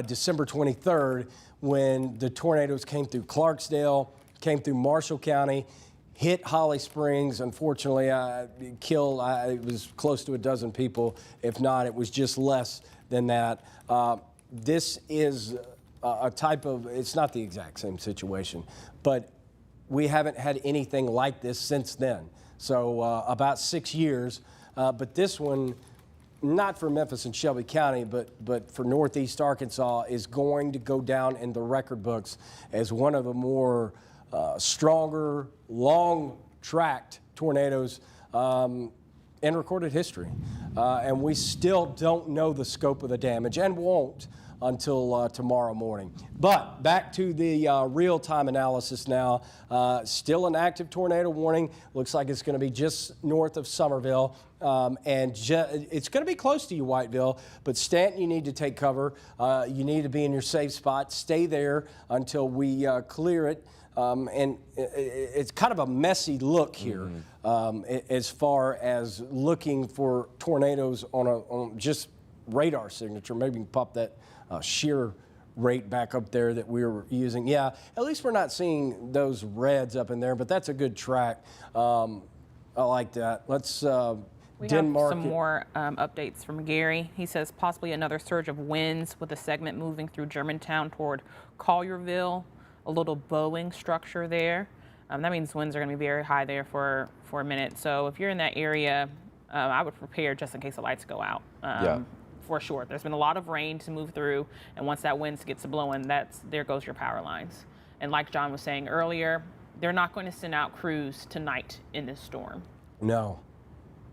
December 23rd, when the tornadoes came through Clarksdale, came through Marshall County, hit Holly Springs. Unfortunately, killed, it was close to a dozen people. If not, it was just less than that. This is a type of, it's not the exact same situation, but we haven't had anything like this since then. So about 6 years, but this one, not for Memphis and Shelby County, but for Northeast Arkansas, is going to go down in the record books as one of the more stronger, long-tracked tornadoes in recorded history. And we still don't know the scope of the damage, and won't until tomorrow morning. But back to the real-time analysis now. Still an active tornado warning. Looks like it's going to be just north of Somerville. And it's going to be close to you, Whiteville. But Stanton, you need to take cover. You need to be in your safe spot. Stay there until we clear it. And it's kind of a messy look here as far as looking for tornadoes on just radar signature. Maybe you can pop that shear rate back up there that we were using. Yeah, at least we're not seeing those reds up in there, but that's a good track. I like that. Let's we have some more updates from Gary. He says possibly another surge of winds with a segment moving through Germantown toward Collierville, a little bowing structure there. That means winds are going to be very high there for a minute. So if you're in that area, I would prepare just in case the lights go out. Yeah. For sure. There's been a lot of rain to move through, and once that wind gets blowing, there goes your power lines. And like John was saying earlier, they're not going to send out crews tonight in this storm. No.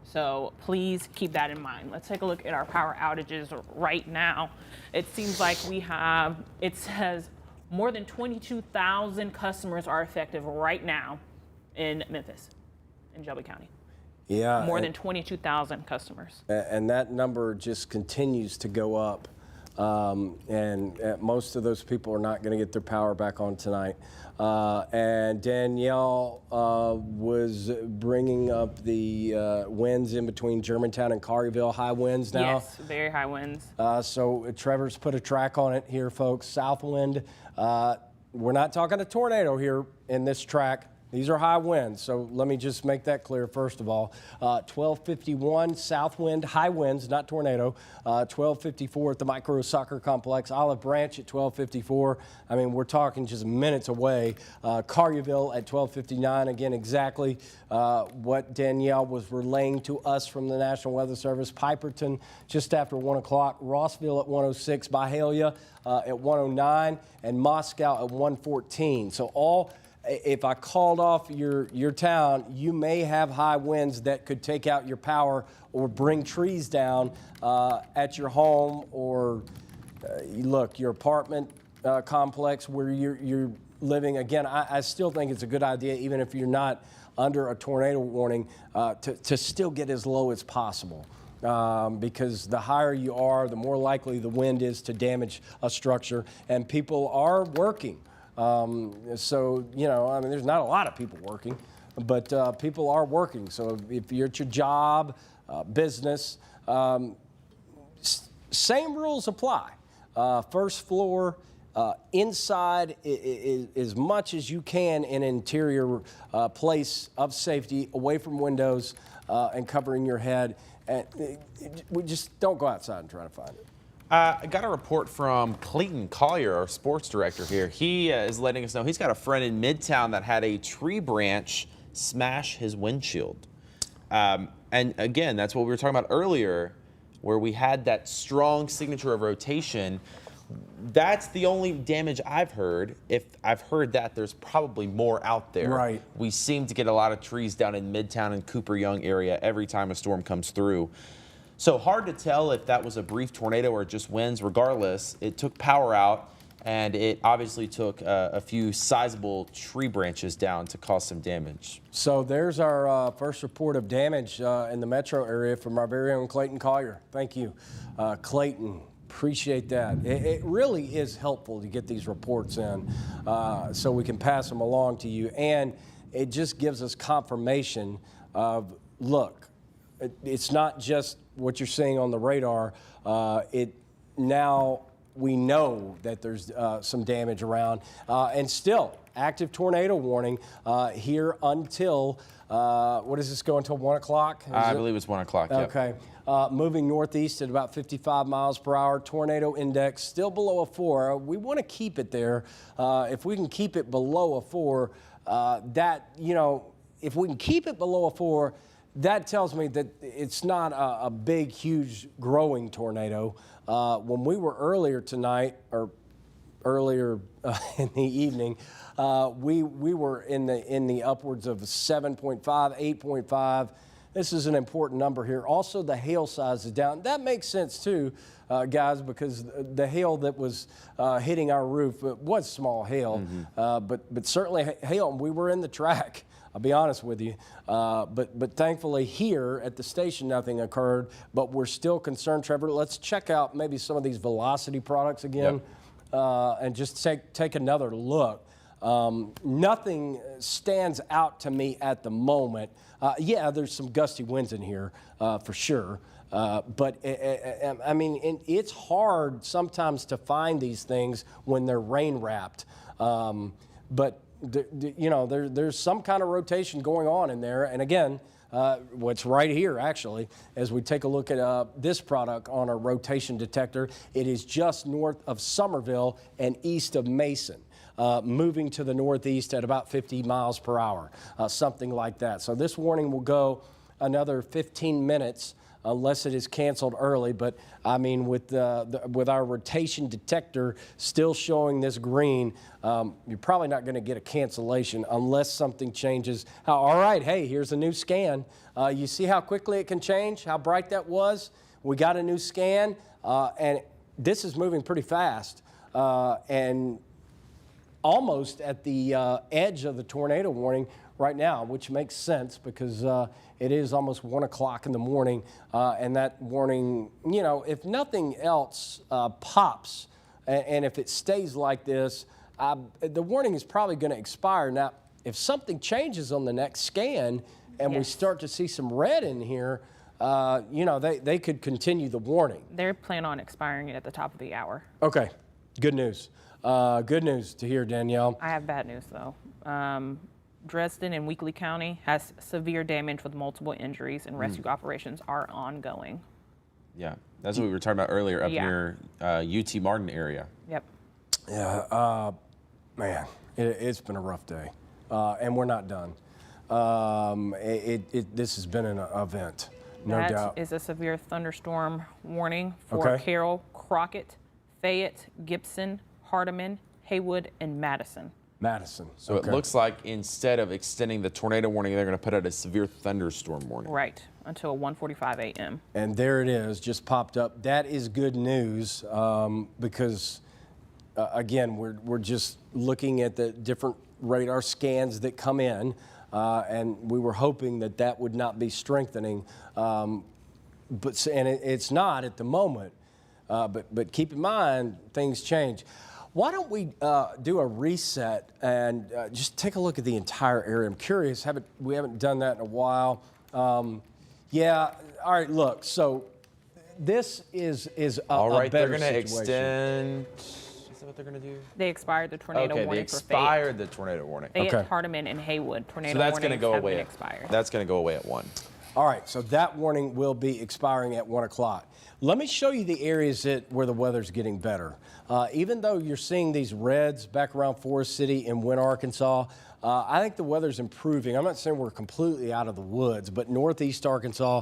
So please keep that in mind. Let's take a look at our power outages right now. It seems like it says more than 22,000 customers are affected right now in Memphis, in Shelby County. Yeah, more than 22,000 customers. And that number just continues to go up. And most of those people are not going to get their power back on tonight. And Danielle was bringing up the winds in between Germantown and Collierville, high winds now. Yes, very high winds. So Trevor's put a track on it here, folks. South wind. We're not talking a tornado here in this track. These are high winds, so let me just make that clear first of all. 1251 south wind, high winds, not tornado. 1254 at the Micro Soccer Complex. Olive Branch at 1254. I mean, we're talking just minutes away. Collierville at 1259. Again, exactly what Danielle was relaying to us from the National Weather Service. Piperton just after 1 o'clock. Rossville at 106. Byhalia at 109. And Moscow at 114. So all... If I called off your town, you may have high winds that could take out your power or bring trees down at your home or, look, your apartment complex where you're living. Again, I still think it's a good idea, even if you're not under a tornado warning, to still get as low as possible. Because the higher you are, the more likely the wind is to damage a structure, and people are working. So, you know, I mean, there's not a lot of people working, but people are working. So if you're at your job, business, same rules apply. First floor, inside as much as you can in an interior place of safety, away from windows and covering your head. And we just don't go outside and try to find it. I got a report from Clayton Collier, our sports director here. He is letting us know he's got a friend in Midtown that had a tree branch smash his windshield. And again, that's what we were talking about earlier, where we had that strong signature of rotation. That's the only damage I've heard. If I've heard that, there's probably more out there. Right. We seem to get a lot of trees down in Midtown and Cooper Young area every time a storm comes through. So hard to tell if that was a brief tornado or just winds. Regardless, it took power out, and it obviously took a few sizable tree branches down to cause some damage. So there's our first report of damage in the metro area from our very own Clayton Collier. Thank you, Clayton. Appreciate that. It really is helpful to get these reports in so we can pass them along to you. And it just gives us confirmation of, look, it's not just what you're seeing on the radar. Now we know that there's some damage around, and still active tornado warning here until what does this go until 1 o'clock? I believe it's 1 o'clock. Yep. Okay. Moving northeast at about 55 miles per hour. Tornado index still below a 4. We want to keep it there. If we can keep it below a 4, if we can keep it below a 4. That tells me that it's not a big, huge, growing tornado. When we were earlier tonight, or earlier in the evening, we were in the upwards of 7.5, 8.5. This is an important number here. Also, the hail size is down. That makes sense too, guys, because the hail that was hitting our roof was small hail, but certainly hail. We were in the track. I'll be honest with you, but thankfully here at the station nothing occurred, but we're still concerned, Trevor. Let's check out maybe some of these velocity products again. Yep. And just take another look. Nothing stands out to me at the moment. Yeah, there's some gusty winds in here for sure, but I mean, it's hard sometimes to find these things when they're rain wrapped, but there's some kind of rotation going on in there. And again, what's right here, actually, as we take a look at this product on a rotation detector, it is just north of Somerville and east of Mason, moving to the northeast at about 50 miles per hour, something like that. So this warning will go another 15 minutes unless it is canceled early. But I mean, with our rotation detector still showing this green, you're probably not going to get a cancellation unless something changes. All right, hey, here's a new scan. You see how quickly it can change, how bright that was? We got a new scan, and this is moving pretty fast and almost at the edge of the tornado warning right now, which makes sense because it is almost 1 o'clock in the morning, and that warning, if nothing else pops, and if it stays like this, the warning is probably going to expire. Now, if something changes on the next scan and we start to see some red in here, they could continue the warning. They're planning on expiring it at the top of the hour. Okay, good news. Good news to hear, Danielle. I have bad news, though. Dresden and Weakley County has severe damage with multiple injuries, and rescue operations are ongoing. Yeah, that's what we were talking about earlier up near UT Martin area. Yep. Yeah, man, it's been a rough day, and we're not done. This has been an event, no doubt. That is a severe thunderstorm warning for Carroll, Crockett, Fayette, Gibson, Hardeman, Haywood, and Madison. So it looks like instead of extending the tornado warning, they're going to put out a severe thunderstorm warning. Right, until 1:45 a.m. And there it is, just popped up. That is good news because, again, we're just looking at the different radar scans that come in, and we were hoping that that would not be strengthening, it's not at the moment. But keep in mind, things change. Why don't we do a reset and just take a look at the entire area? I'm curious. We haven't done that in a while. Yeah. All right. Look. So this is all right. a better They're going to situation. extend. Is that what they're going to do? They expired the tornado warning they expired the tornado warning. for Fayette, Okay. Hardeman, and Haywood. Tornado So that's going to warnings go have away. been expired. That's going to go away at 1. All right, so that warning will be expiring at 1 o'clock. Let me show you the areas where the weather's getting better. Even though you're seeing these reds back around Forest City and Wynne, Arkansas, I think the weather's improving. I'm not saying we're completely out of the woods, but northeast Arkansas,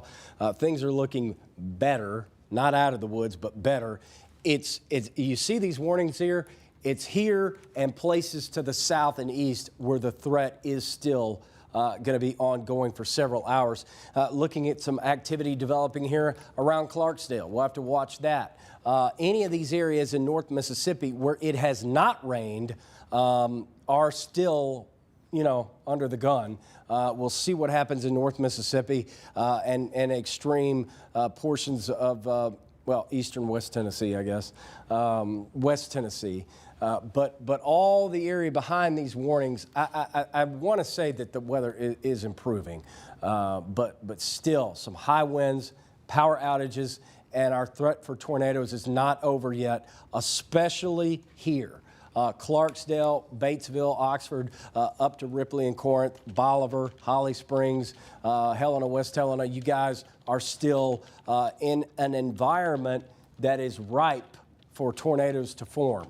things are looking better, not out of the woods, but better. You see these warnings here? It's here and places to the south and east where the threat is still going to be ongoing for several hours. Looking at some activity developing here around Clarksdale. We'll have to watch that. Any of these areas in North Mississippi where it has not rained are still, under the gun. We'll see what happens in North Mississippi and extreme portions of, eastern West Tennessee, I guess, West Tennessee. But all the area behind these warnings, I want to say that the weather is improving, but still some high winds, power outages, and our threat for tornadoes is not over yet, especially here. Clarksdale, Batesville, Oxford, up to Ripley and Corinth, Bolivar, Holly Springs, Helena, West Helena. You guys are still in an environment that is ripe for tornadoes to form.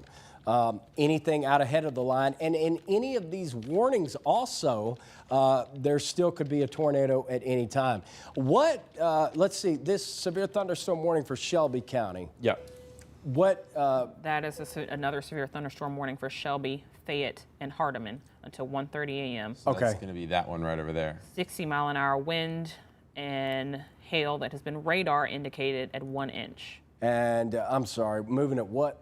Anything out ahead of the line. And in any of these warnings also, there still could be a tornado at any time. Let's see, this severe thunderstorm warning for Shelby County. Yeah. That is another severe thunderstorm warning for Shelby, Fayette, and Hardeman until 1:30 a.m. So that's going to be that one right over there. 60-mile-an-hour wind and hail that has been radar indicated at 1 inch. And I'm sorry, moving at what?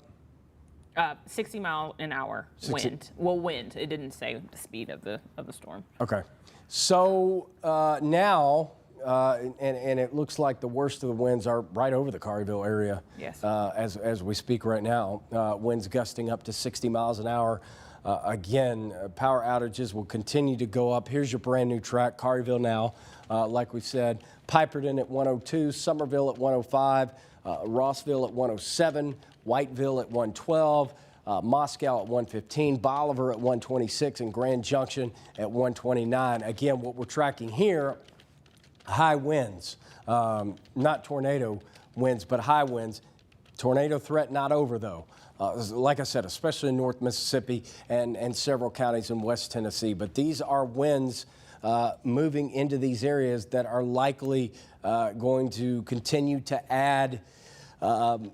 60-mile-an-hour wind. Well, wind. It didn't say the speed of the storm. Okay. So now, and it looks like the worst of the winds are right over the Collierville area. Yes. As we speak right now, winds gusting up to 60 miles an hour. Again, power outages will continue to go up. Here's your brand new track, Collierville now, like we said. Piperton at 102, Somerville at 105, Rossville at 107, Whiteville at 112, Moscow at 115, Bolivar at 126, and Grand Junction at 129. Again, what we're tracking here, high winds, not tornado winds, but high winds. Tornado threat not over, though. Like I said, especially in North Mississippi and several counties in West Tennessee. But these are winds moving into these areas that are likely going to continue to add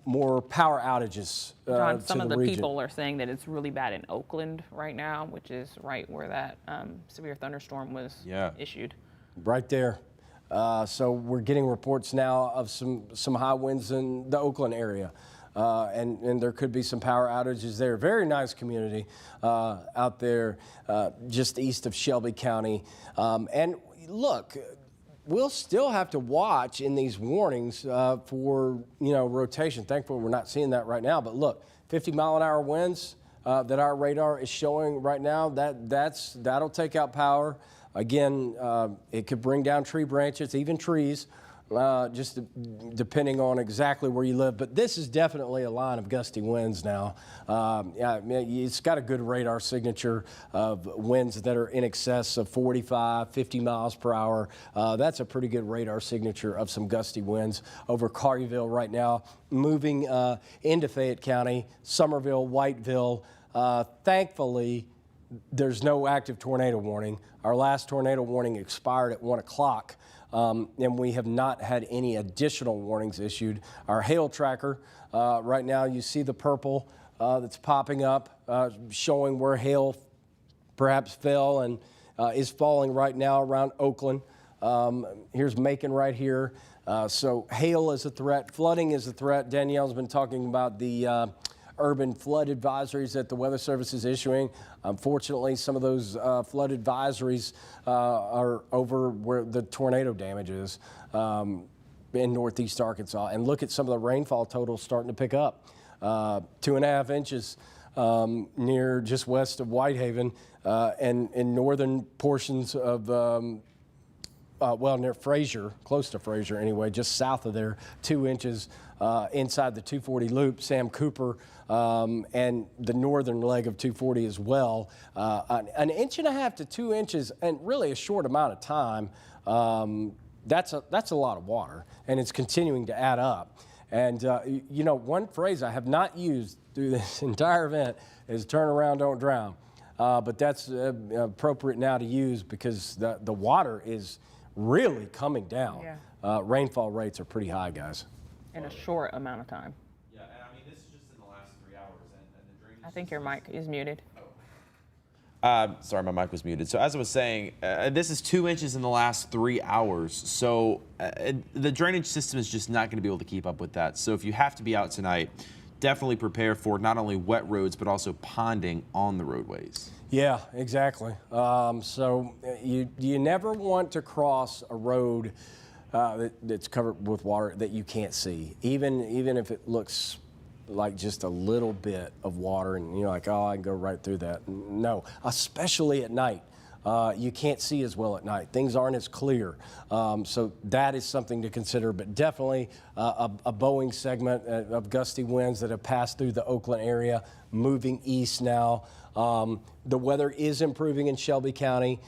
more power outages John, to some of the region. people are saying that it's really bad in Oakland right now, which is right where that severe thunderstorm was issued. Right there. So we're getting reports now of some high winds in the Oakland area. And there could be some power outages there. Very nice community out there just east of Shelby County. And look, we'll still have to watch in these warnings for rotation. Thankfully, we're not seeing that right now. But look, 50-mile-an-hour winds that our radar is showing right now, that'll take out power. Again, it could bring down tree branches, even trees. just depending on exactly where you live. But this is definitely a line of gusty winds now. Yeah, it's got a good radar signature of winds that are in excess of 45, 50 miles per hour. That's a pretty good radar signature of some gusty winds over Collierville right now, moving into Fayette County, Somerville, Whiteville. Thankfully, there's no active tornado warning. Our last tornado warning expired at 1 o'clock. And we have not had any additional warnings issued. Our hail tracker, right now you see the purple that's popping up, showing where hail perhaps fell and is falling right now around Oakland. Here's Macon right here. So hail is a threat, flooding is a threat. Danielle's been talking about the urban flood advisories that the Weather Service is issuing. Unfortunately, some of those flood advisories are over where the tornado damage is in northeast Arkansas. And look at some of the rainfall totals starting to pick up. 2.5 inches near just west of Whitehaven and in northern portions of well, near Fraser, close to Fraser anyway, just south of there, 2 inches inside the 240 loop. Sam Cooper and the northern leg of 240 as well. An inch and a half to 2 inches, and really a short amount of time. That's a lot of water, and it's continuing to add up. And you know, one phrase I have not used through this entire event is "turn around, don't drown." But that's appropriate now to use because the water is really coming down. Yeah. Rainfall rates are pretty high, guys. In a short amount of time. Yeah, and I mean, this is just in the last 3 hours, and the drainage. I think your mic is muted. Sorry, my mic was muted. So as I was saying, this is 2 inches in the last 3 hours. So the drainage system is just not going to be able to keep up with that. So if you have to be out tonight, definitely prepare for not only wet roads, but also ponding on the roadways. Yeah, exactly. So you never want to cross a road that's covered with water that you can't see, even if it looks like just a little bit of water and you're like, oh, I can go right through that. No, especially at night. You can't see as well at night. Things aren't as clear. So that is something to consider, but definitely a Boeing segment of gusty winds that have passed through the Oakland area, moving east now. The weather is improving in Shelby County.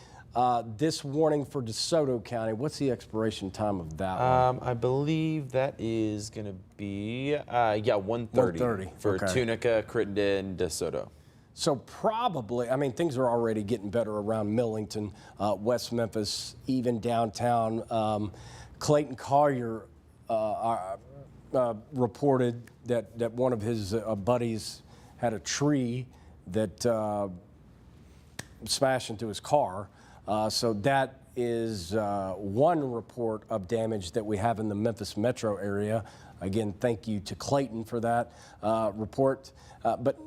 This warning for DeSoto County, what's the expiration time of that one? I believe that is going to be, 1:30 for okay. Tunica, Crittenden, DeSoto. So probably, I mean, things are already getting better around Millington, West Memphis, even downtown. Clayton Collier reported that one of his buddies had a tree that smashed into his car. So that is one report of damage that we have in the Memphis metro area. Again, thank you to Clayton for that report. But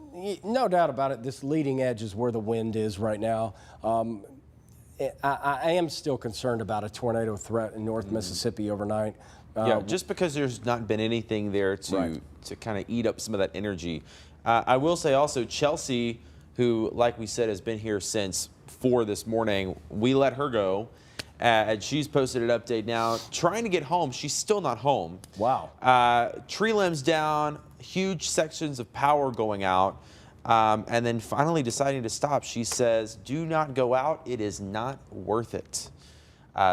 no doubt about it, this leading edge is where the wind is right now. I am still concerned about a tornado threat in North Mississippi overnight. Yeah, just because there's not been anything there to kind of eat up some of that energy. I will say also Chelsea, who, like we said, has been here since 4 this morning, we let her go. And she's posted an update now, trying to get home. She's still not home. Wow. Tree limbs down, huge sections of power going out, and then finally deciding to stop. She says, do not go out. It is not worth it.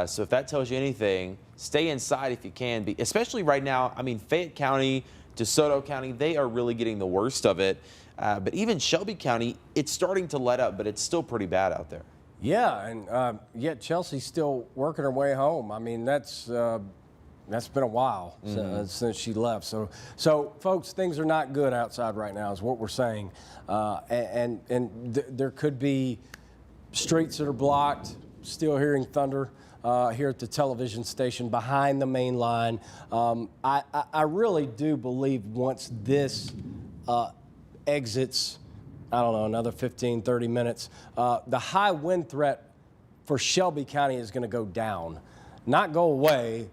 So if that tells you anything, stay inside if you can, especially right now. I mean, Fayette County, DeSoto County, they are really getting the worst of it. But even Shelby County, it's starting to let up, but it's still pretty bad out there. Yeah, and yet Chelsea's still working her way home. I mean, that's been a while since she left. So folks, things are not good outside right now, is what we're saying. And there could be streets that are blocked. Still hearing thunder here at the television station behind the main line. I really do believe once this exits, I don't know, another 15, 30 minutes, the high wind threat for Shelby County is going to go down. Not go away,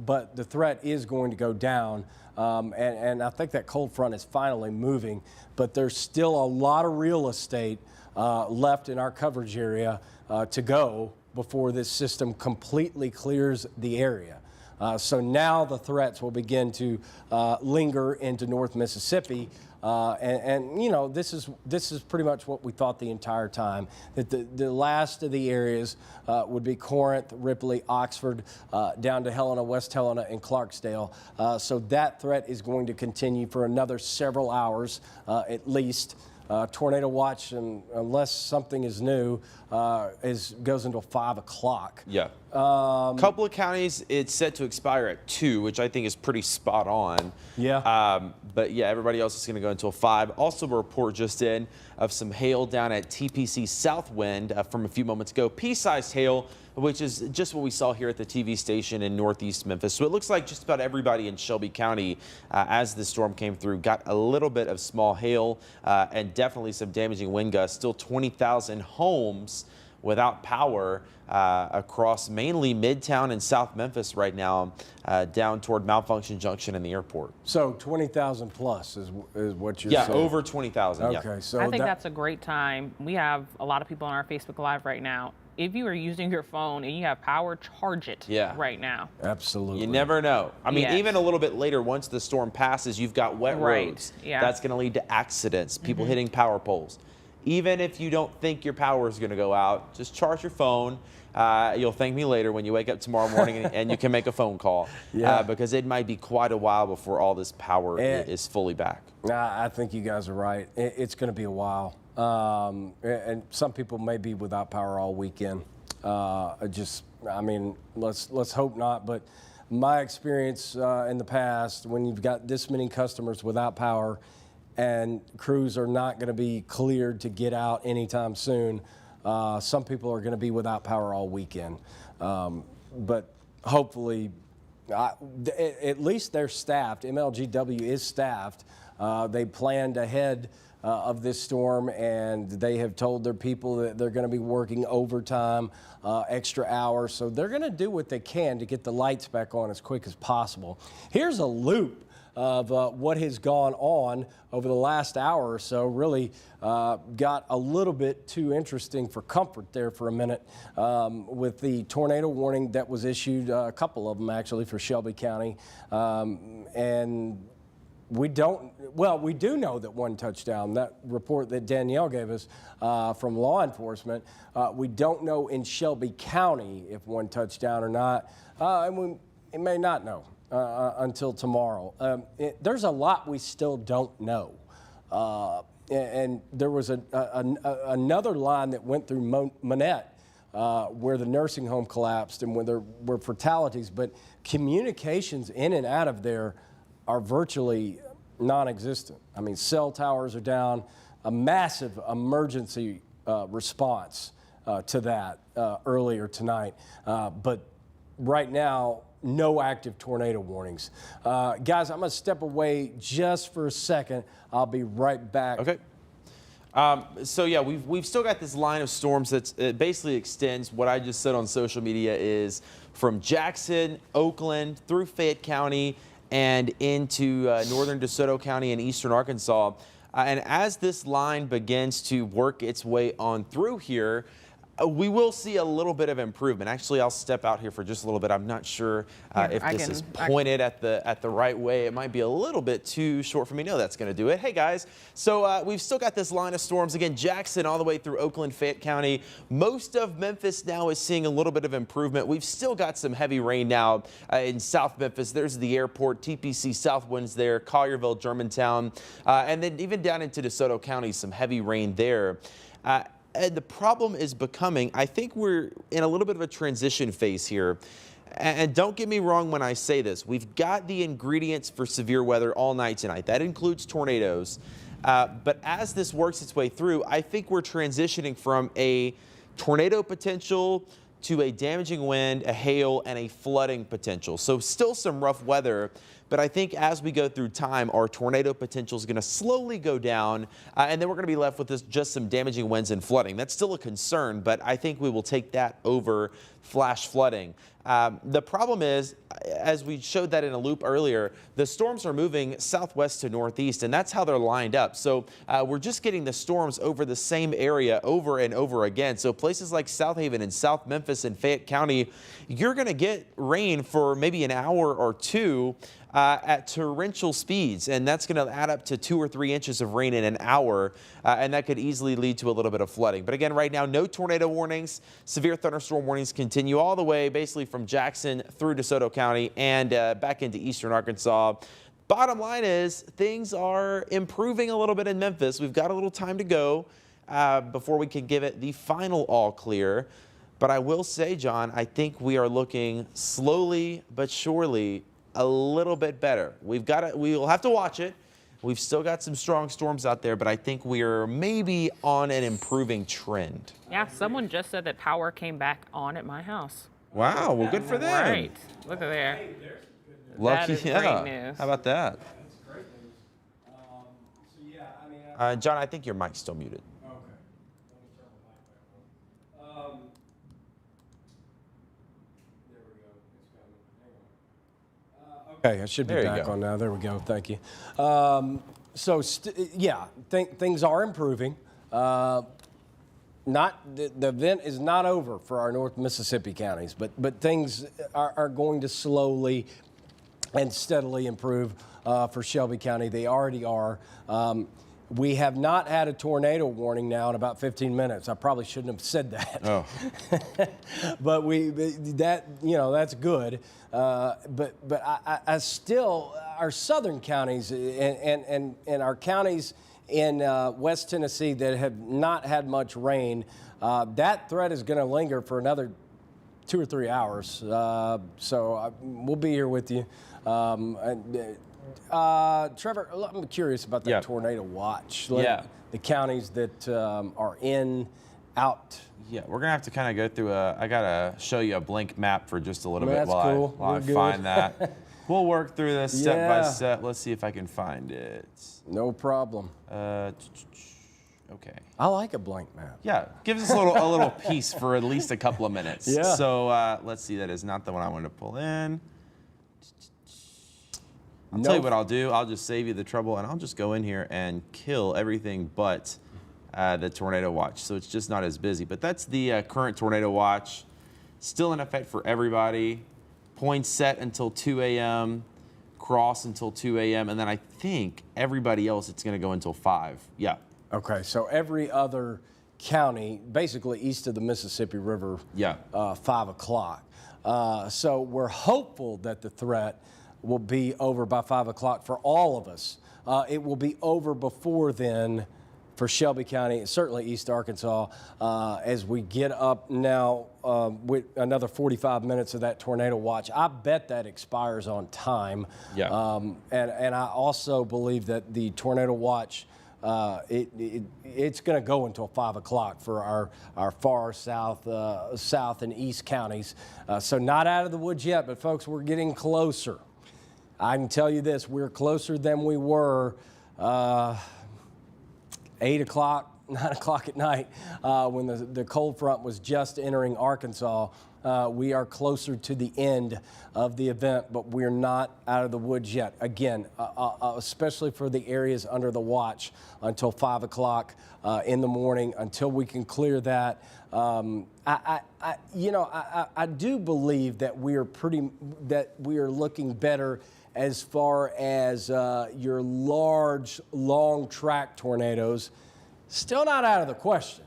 but the threat is going to go down. And I think that cold front is finally moving, but there's still a lot of real estate left in our coverage area to go before this system completely clears the area. So now the threats will begin to linger into North Mississippi. And you know, this is pretty much what we thought the entire time, that the last of the areas would be Corinth, Ripley, Oxford, down to Helena, West Helena, and Clarksdale. So that threat is going to continue for another several hours at least. Tornado watch, and unless something is new, goes until 5 o'clock. Yeah. A couple of counties, it's set to expire at 2, which I think is pretty spot on. Yeah. But yeah, everybody else is going to go until 5. Also, a report just in of some hail down at TPC Southwind from a few moments ago. Pea-sized hail, which is just what we saw here at the TV station in northeast Memphis. So it looks like just about everybody in Shelby County, as the storm came through, got a little bit of small hail and definitely some damaging wind gusts. Still 20,000 homes without power across mainly Midtown and South Memphis right now, down toward Malfunction Junction and the airport. So 20,000 plus is what you're saying? Yeah, over 20,000. Okay, Yeah. so I think that's a great time. We have a lot of people on our Facebook Live right now. If you are using your phone and you have power, charge it right now. Absolutely. You never know. I mean, Yes. even a little bit later, once the storm passes, you've got wet roads. Yeah. That's going to lead to accidents, people hitting power poles. Even if you don't think your power is going to go out, just charge your phone. You'll thank me later when you wake up tomorrow morning and you can make a phone call. Because it might be quite a while before all this power is fully back. I think you guys are right. It's going to be a while. And some people may be without power all weekend. I mean, let's hope not. But my experience in the past, when you've got this many customers without power and crews are not going to be cleared to get out anytime soon, some people are going to be without power all weekend. But hopefully, at least they're staffed. MLGW is staffed. They planned ahead of this storm, and they have told their people that they're going to be working overtime, extra hours. So they're going to do what they can to get the lights back on as quick as possible. Here's a loop of what has gone on over the last hour or so. Really got a little bit too interesting for comfort there for a minute with the tornado warning that was issued, a couple of them actually, for Shelby County. And we do know that one touchdown, that report that Danielle gave us from law enforcement. We don't know in Shelby County if one touchdown or not, and we may not know until tomorrow. There's a lot we still don't know. And there was another line that went through Monette where the nursing home collapsed and where there were fatalities, but communications in and out of there are virtually non-existent. I mean, cell towers are down, a massive emergency response to that earlier tonight. But right now, no active tornado warnings. Guys, I'm going to step away just for a second. I'll be right back. Okay. So yeah, we've still got this line of storms that basically extends. What I just said on social media is from Jackson, Oakland, through Fayette County, and into northern DeSoto County and eastern Arkansas. And as this line begins to work its way on through here, we will see a little bit of improvement. Actually, I'll step out here for just a little bit. I'm not sure if this is pointed at the right way. It might be a little bit too short for me. No, that's going to do it. Hey, guys. So we've still got this line of storms. Again, Jackson all the way through Oakland, Fayette County. Most of Memphis now is seeing a little bit of improvement. We've still got some heavy rain now in South Memphis. There's the airport, TPC Southwinds there, Collierville, Germantown, and then even down into DeSoto County, some heavy rain there. And the problem is becoming, I think we're in a little bit of a transition phase here. And don't get me wrong when I say this. We've got the ingredients for severe weather all night tonight. That includes tornadoes. But as this works its way through, I think we're transitioning from a tornado potential to a damaging wind, a hail, and a flooding potential. So still some rough weather. But I think as we go through time, our tornado potential is going to slowly go down, and then we're going to be left with just some damaging winds and flooding. That's still a concern, but I think we will take that over flash flooding. The problem is, as we showed that in a loop earlier, the storms are moving southwest to northeast, and that's how they're lined up. So we're just getting the storms over the same area over and over again. So places like South Haven and South Memphis and Fayette County, you're going to get rain for maybe an hour or two at torrential speeds, and that's going to add up to 2 or 3 inches of rain in an hour, and that could easily lead to a little bit of flooding. But again, right now, no tornado warnings. Severe thunderstorm warnings continue all the way basically from Jackson through DeSoto County and back into eastern Arkansas. Bottom line is things are improving a little bit in Memphis. We've got a little time to go before we can give it the final all clear. But I will say, John, I think we are looking slowly but surely a little bit better. We'll have to watch it. We've still got some strong storms out there, but I think we're maybe on an improving trend. Yeah, someone just said that power came back on at my house. Wow, well, good for them. Right. Look at there. Lucky, That is yeah. great news. How about that? That's great news. So yeah, I mean, John, I think your mic's still muted. okay. Let me turn the mic back on. There we go. It's coming. Hang on. Okay, I should be There you back go. on now. There we go. Thank you. Yeah, things are improving. The event is not over for our North Mississippi counties, but things are going to slowly and steadily improve for Shelby County. They already are. We have not had a tornado warning now in about 15 minutes. I probably shouldn't have said that. Oh. But that's good. But I still, our southern counties and our counties in West Tennessee that have not had much rain, that threat is going to linger for another 2 or 3 hours. So we'll be here with you. Trevor, I'm curious about that tornado watch. The counties that are out. Yeah, we're going to have to kind of go through I got to show you a blank map for just a little bit That's while cool. I We're find that. We'll work through this step by Yeah. step. Let's see if I can find it. No problem. Okay. I like a blank map. Yeah, gives us a little piece for at least a couple of minutes. Yeah. So let's see. That is not the one I wanted to pull in. I'll tell you what I'll do. I'll just save you the trouble, and I'll just go in here and kill everything but the tornado watch. So it's just not as busy. But that's the current tornado watch. Still in effect for everybody. Points set until 2 a.m. Cross until 2 a.m. And then I think everybody else, it's going to go until 5. Yeah. Okay, so every other county, basically east of the Mississippi River, 5 o'clock. So we're hopeful that the threat will be over by 5 o'clock for all of us. It will be over before then for Shelby County, certainly East Arkansas, as we get up now with another 45 minutes of that tornado watch. I bet that expires on time. Yeah. And I also believe that the tornado watch, it's going to go until 5 o'clock for our far south and east counties. So not out of the woods yet, but folks, we're getting closer. I can tell you this, we're closer than we were 8 o'clock, 9 o'clock at night when the cold front was just entering Arkansas. We are closer to the end of the event, but we're not out of the woods yet. Again, especially for the areas under the watch until 5 o'clock in the morning, until we can clear that. I do believe that we are looking better as far as your large, long track tornadoes. Still not out of the question.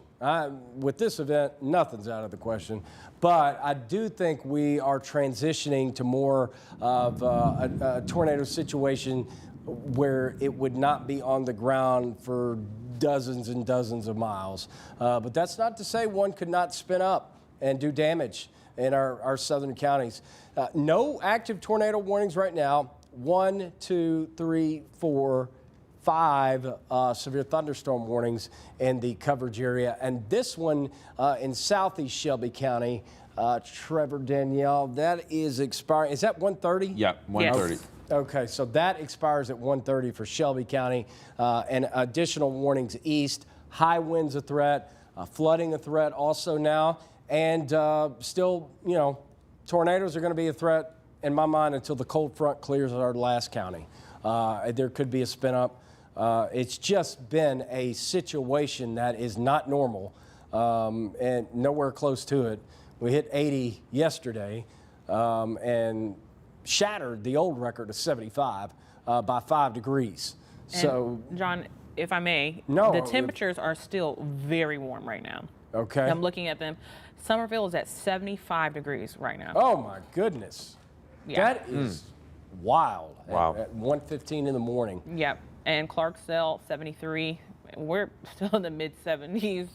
With this event, nothing's out of the question. But I do think we are transitioning to more of a tornado situation where it would not be on the ground for dozens and dozens of miles. But that's not to say one could not spin up and do damage in our southern counties. No active tornado warnings right now. 1, 2, 3, 4, 5 severe thunderstorm warnings in the coverage area. And this one in southeast Shelby County, Trevor, Danielle, that is expiring. Is that 1:30? Yeah, 1:30. Yes. Okay, so that expires at 1:30 for Shelby County. And additional warnings east, high winds a threat, flooding a threat also now, and still, tornadoes are going to be a threat in my mind until the cold front clears our last county. There could be a spin up. It's just been a situation that is not normal and nowhere close to it. We hit 80 yesterday and shattered the old record of 75 by 5 degrees. And so, John, if I may, No, the temperatures are still very warm right now. okay. I'm looking at them. Somerville is at 75 degrees right now. Oh my goodness. Yeah. That is wild. Wow. At 1:15 in the morning. Yep. And Clarksdale, 73. We're still in the mid 70s,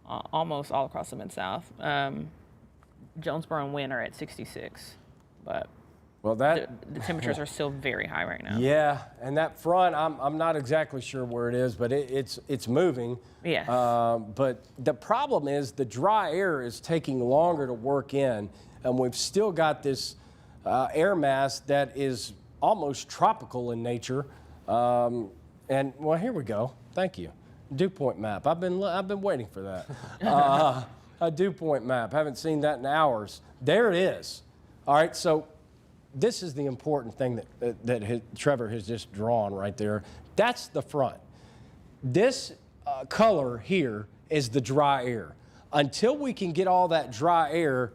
almost all across the Mid-South. Jonesboro and Wynn are at 66. But Well, the temperatures are still very high right now. yeah, and that front, I'm not exactly sure where it is, but it's moving. Yes. But the problem is the dry air is taking longer to work in, and we've still got this air mass that is almost tropical in nature. And well, here we go. Thank you. Dew point map. I've been waiting for that. A dew point map. Haven't seen that in hours. There it is. All right. So this is the important thing that Trevor has just drawn right there. That's the front. This color here is the dry air. Until we can get all that dry air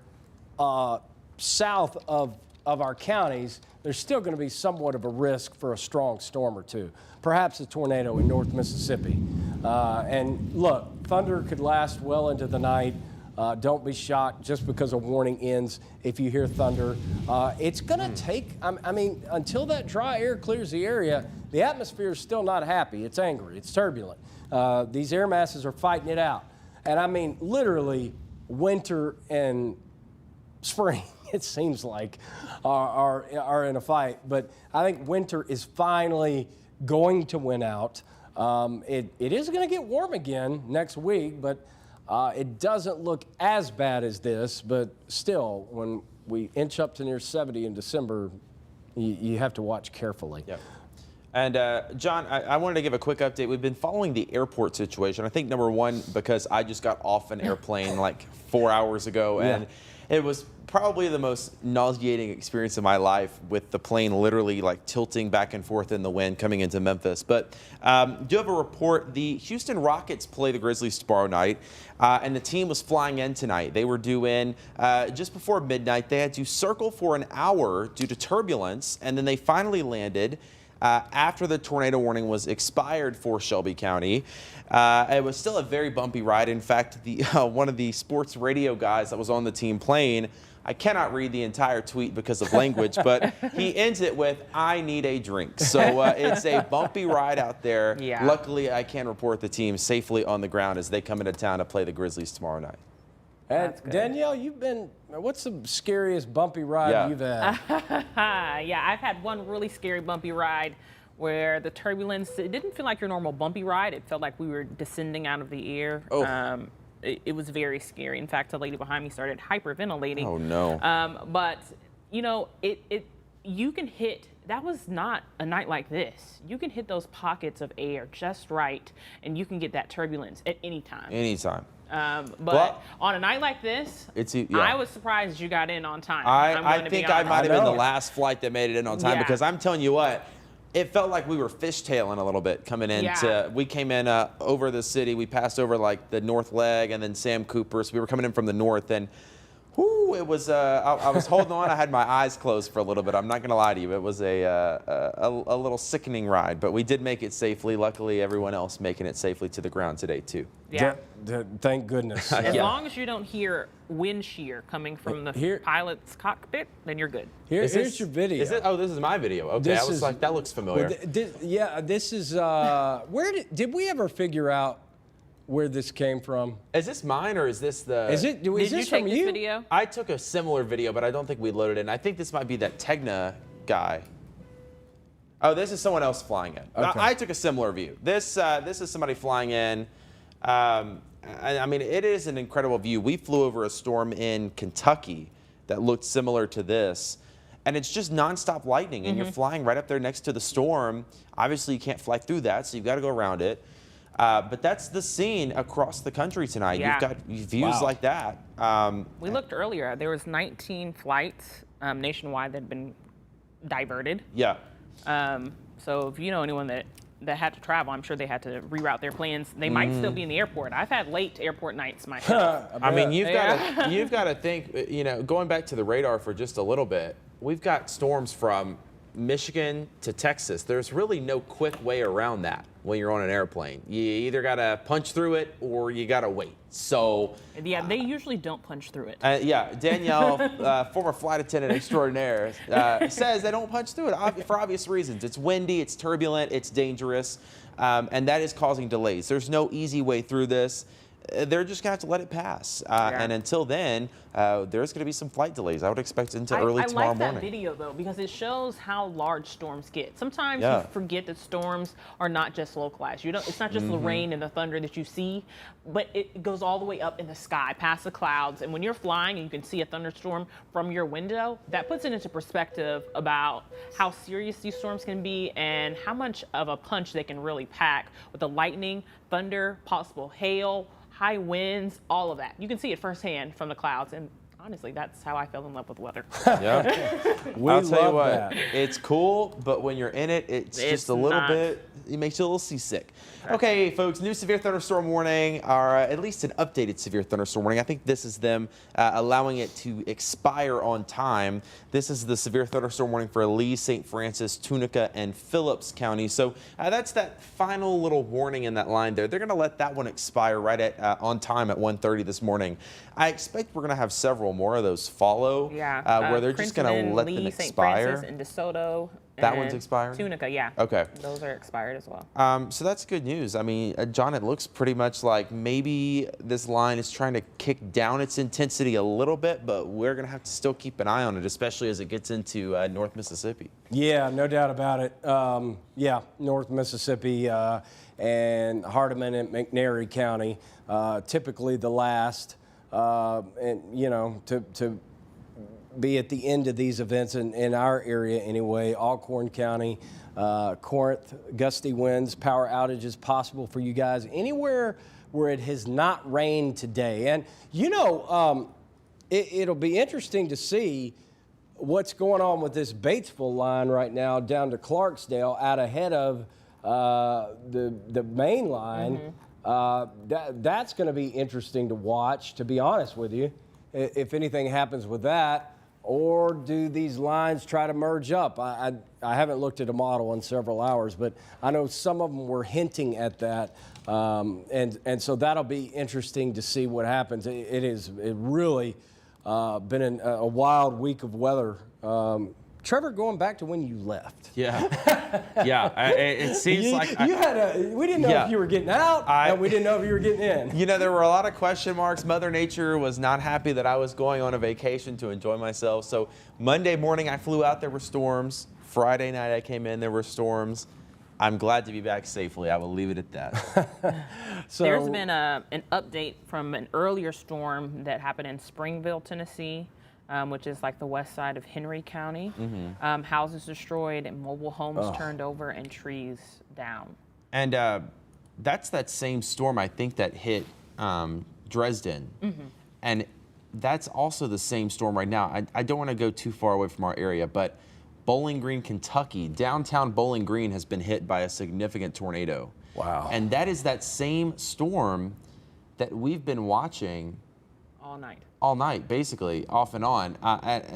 south of our counties, there's still going to be somewhat of a risk for a strong storm or two, perhaps a tornado in North Mississippi. And look, thunder could last well into the night. Don't be shocked just because a warning ends if you hear thunder. It's going to take, I mean, until that dry air clears the area, the atmosphere is still not happy. It's angry. It's turbulent. These air masses are fighting it out. And I mean, literally, winter and spring, it seems like, are in a fight. But I think winter is finally going to win out. It is going to get warm again next week, but it doesn't look as bad as this. But still, when we inch up to near 70 in December, you have to watch carefully. Yep. And John, I wanted to give a quick update. We've been following the airport situation. I think number one, because I just got off an airplane like 4 hours ago, and it was probably the most nauseating experience of my life, with the plane literally like tilting back and forth in the wind coming into Memphis. But do have a report. The Houston Rockets play the Grizzlies tomorrow night, and the team was flying in tonight. They were due in just before midnight. They had to circle for an hour due to turbulence, and then they finally landed after the tornado warning was expired for Shelby County. It was still a very bumpy ride. In fact, the one of the sports radio guys that was on the team plane, I cannot read the entire tweet because of language, but he ends it with, "I need a drink." So it's a bumpy ride out there. Yeah. Luckily, I can report the team safely on the ground as they come into town to play the Grizzlies tomorrow night. And Danielle, what's the scariest bumpy ride you've had? Yeah, I've had one really scary bumpy ride where the turbulence, it didn't feel like your normal bumpy ride. It felt like we were descending out of the air. Oh. It was very scary. In fact, the lady behind me started hyperventilating. Oh, no. But, you know, you can hit, that was not a night like this. You can hit those pockets of air just right, and you can get that turbulence at any time. Anytime. But on a night like this, I was surprised you got in on time. I think I might have been the know. last flight that made it in on time, because I'm telling you what, it felt like we were fishtailing a little bit coming in. We came in over the city. We passed over like the north leg and then Sam Cooper. So we were coming in from the north, and whoo, it was. I was holding on. I had my eyes closed for a little bit. I'm not going to lie to you. It was a little sickening ride, but we did make it safely. Luckily, everyone else making it safely to the ground today too. Yeah. Thank goodness. As long as you don't hear wind shear coming from the pilot's cockpit, then you're good. Here's your video. Is it? Oh, this is my video. Okay, I was like, that looks familiar. Well, this is. Where did we ever figure out where this came from? Is this mine or is this the? Is it? Did Is you this take from this you? video? I took a similar video, but I don't think we loaded it in. I think this might be that Tegna guy. Oh, this is someone else flying in. Okay. I took a similar view. This is somebody flying in. I mean, it is an incredible view. We flew over a storm in Kentucky that looked similar to this, and it's just nonstop lightning, and you're flying right up there next to the storm. Obviously, you can't fly through that, so you've got to go around it. But that's the scene across the country tonight. Yeah. You've got views like that. We looked earlier. There was 19 flights nationwide that had been diverted. Yeah. So if you know anyone that had to travel, I'm sure they had to reroute their plans. They might still be in the airport. I've had late airport nights myself. I mean, you've got to think, going back to the radar for just a little bit, we've got storms from Michigan to Texas. There's really no quick way around that when you're on an airplane. You either got to punch through it or you got to wait. So yeah, they usually don't punch through it. yeah, Danielle, former flight attendant extraordinaire, says they don't punch through it for obvious reasons. It's windy, it's turbulent, it's dangerous, and that is causing delays. There's no easy way through this. They're just going to have to let it pass. And until then, there's going to be some flight delays. I would expect into early tomorrow morning. I like that video, though, because it shows how large storms get. Sometimes you forget that storms are not just localized. It's not just the rain and the thunder that you see, but it goes all the way up in the sky, past the clouds. And when you're flying and you can see a thunderstorm from your window, that puts it into perspective about how serious these storms can be and how much of a punch they can really pack with the lightning, thunder, possible hail, high winds, all of that. You can see it firsthand from the clouds, and honestly, that's how I fell in love with weather. Yeah. I'll tell you what, it's cool, but when you're in it, it's just a little bit, it makes you a little seasick. Okay, folks, new severe thunderstorm warning, or at least an updated severe thunderstorm warning. I think this is them allowing it to expire on time. This is the severe thunderstorm warning for Lee, St. Francis, Tunica, and Phillips County. So that's that final little warning in that line there. They're going to let that one expire right at on time at 1:30 this morning. I expect we're going to have several more of those follow, where they're just going to let them expire. St. Francis, and DeSoto. That one's expired? Tunica, yeah. Okay. Those are expired as well. So that's good news. I mean, John, it looks pretty much like maybe this line is trying to kick down its intensity a little bit, but we're going to have to still keep an eye on it, especially as it gets into North Mississippi. Yeah, no doubt about it. Yeah, North Mississippi and Hardeman and McNairy County, typically the last, and, to be at the end of these events in our area anyway. Alcorn County, Corinth, gusty winds, power outages possible for you guys anywhere where it has not rained today. And it'll be interesting to see what's going on with this Batesville line right now down to Clarksdale out ahead of the main line. That's going to be interesting to watch, to be honest with you, if anything happens with that. Or do these lines try to merge up? I haven't looked at a model in several hours, but I know some of them were hinting at that. And so that'll be interesting to see what happens. It really been a wild week of weather. Trevor, going back to when you left. Yeah. Yeah. It seems like we didn't know if you were getting out, and we didn't know if you were getting in. There were a lot of question marks. Mother Nature was not happy that I was going on a vacation to enjoy myself. So Monday morning I flew out, there were storms. Friday night I came in, there were storms. I'm glad to be back safely. I will leave it at that. So there's been an update from an earlier storm that happened in Springville, Tennessee. Which is like the west side of Henry County. Houses destroyed and mobile homes turned over and trees down. And that's that same storm, I think, that hit Dresden. And that's also the same storm right now. I don't want to go too far away from our area, but Bowling Green, Kentucky, downtown Bowling Green has been hit by a significant tornado. Wow. And that is that same storm that we've been watching all night, basically, off and on.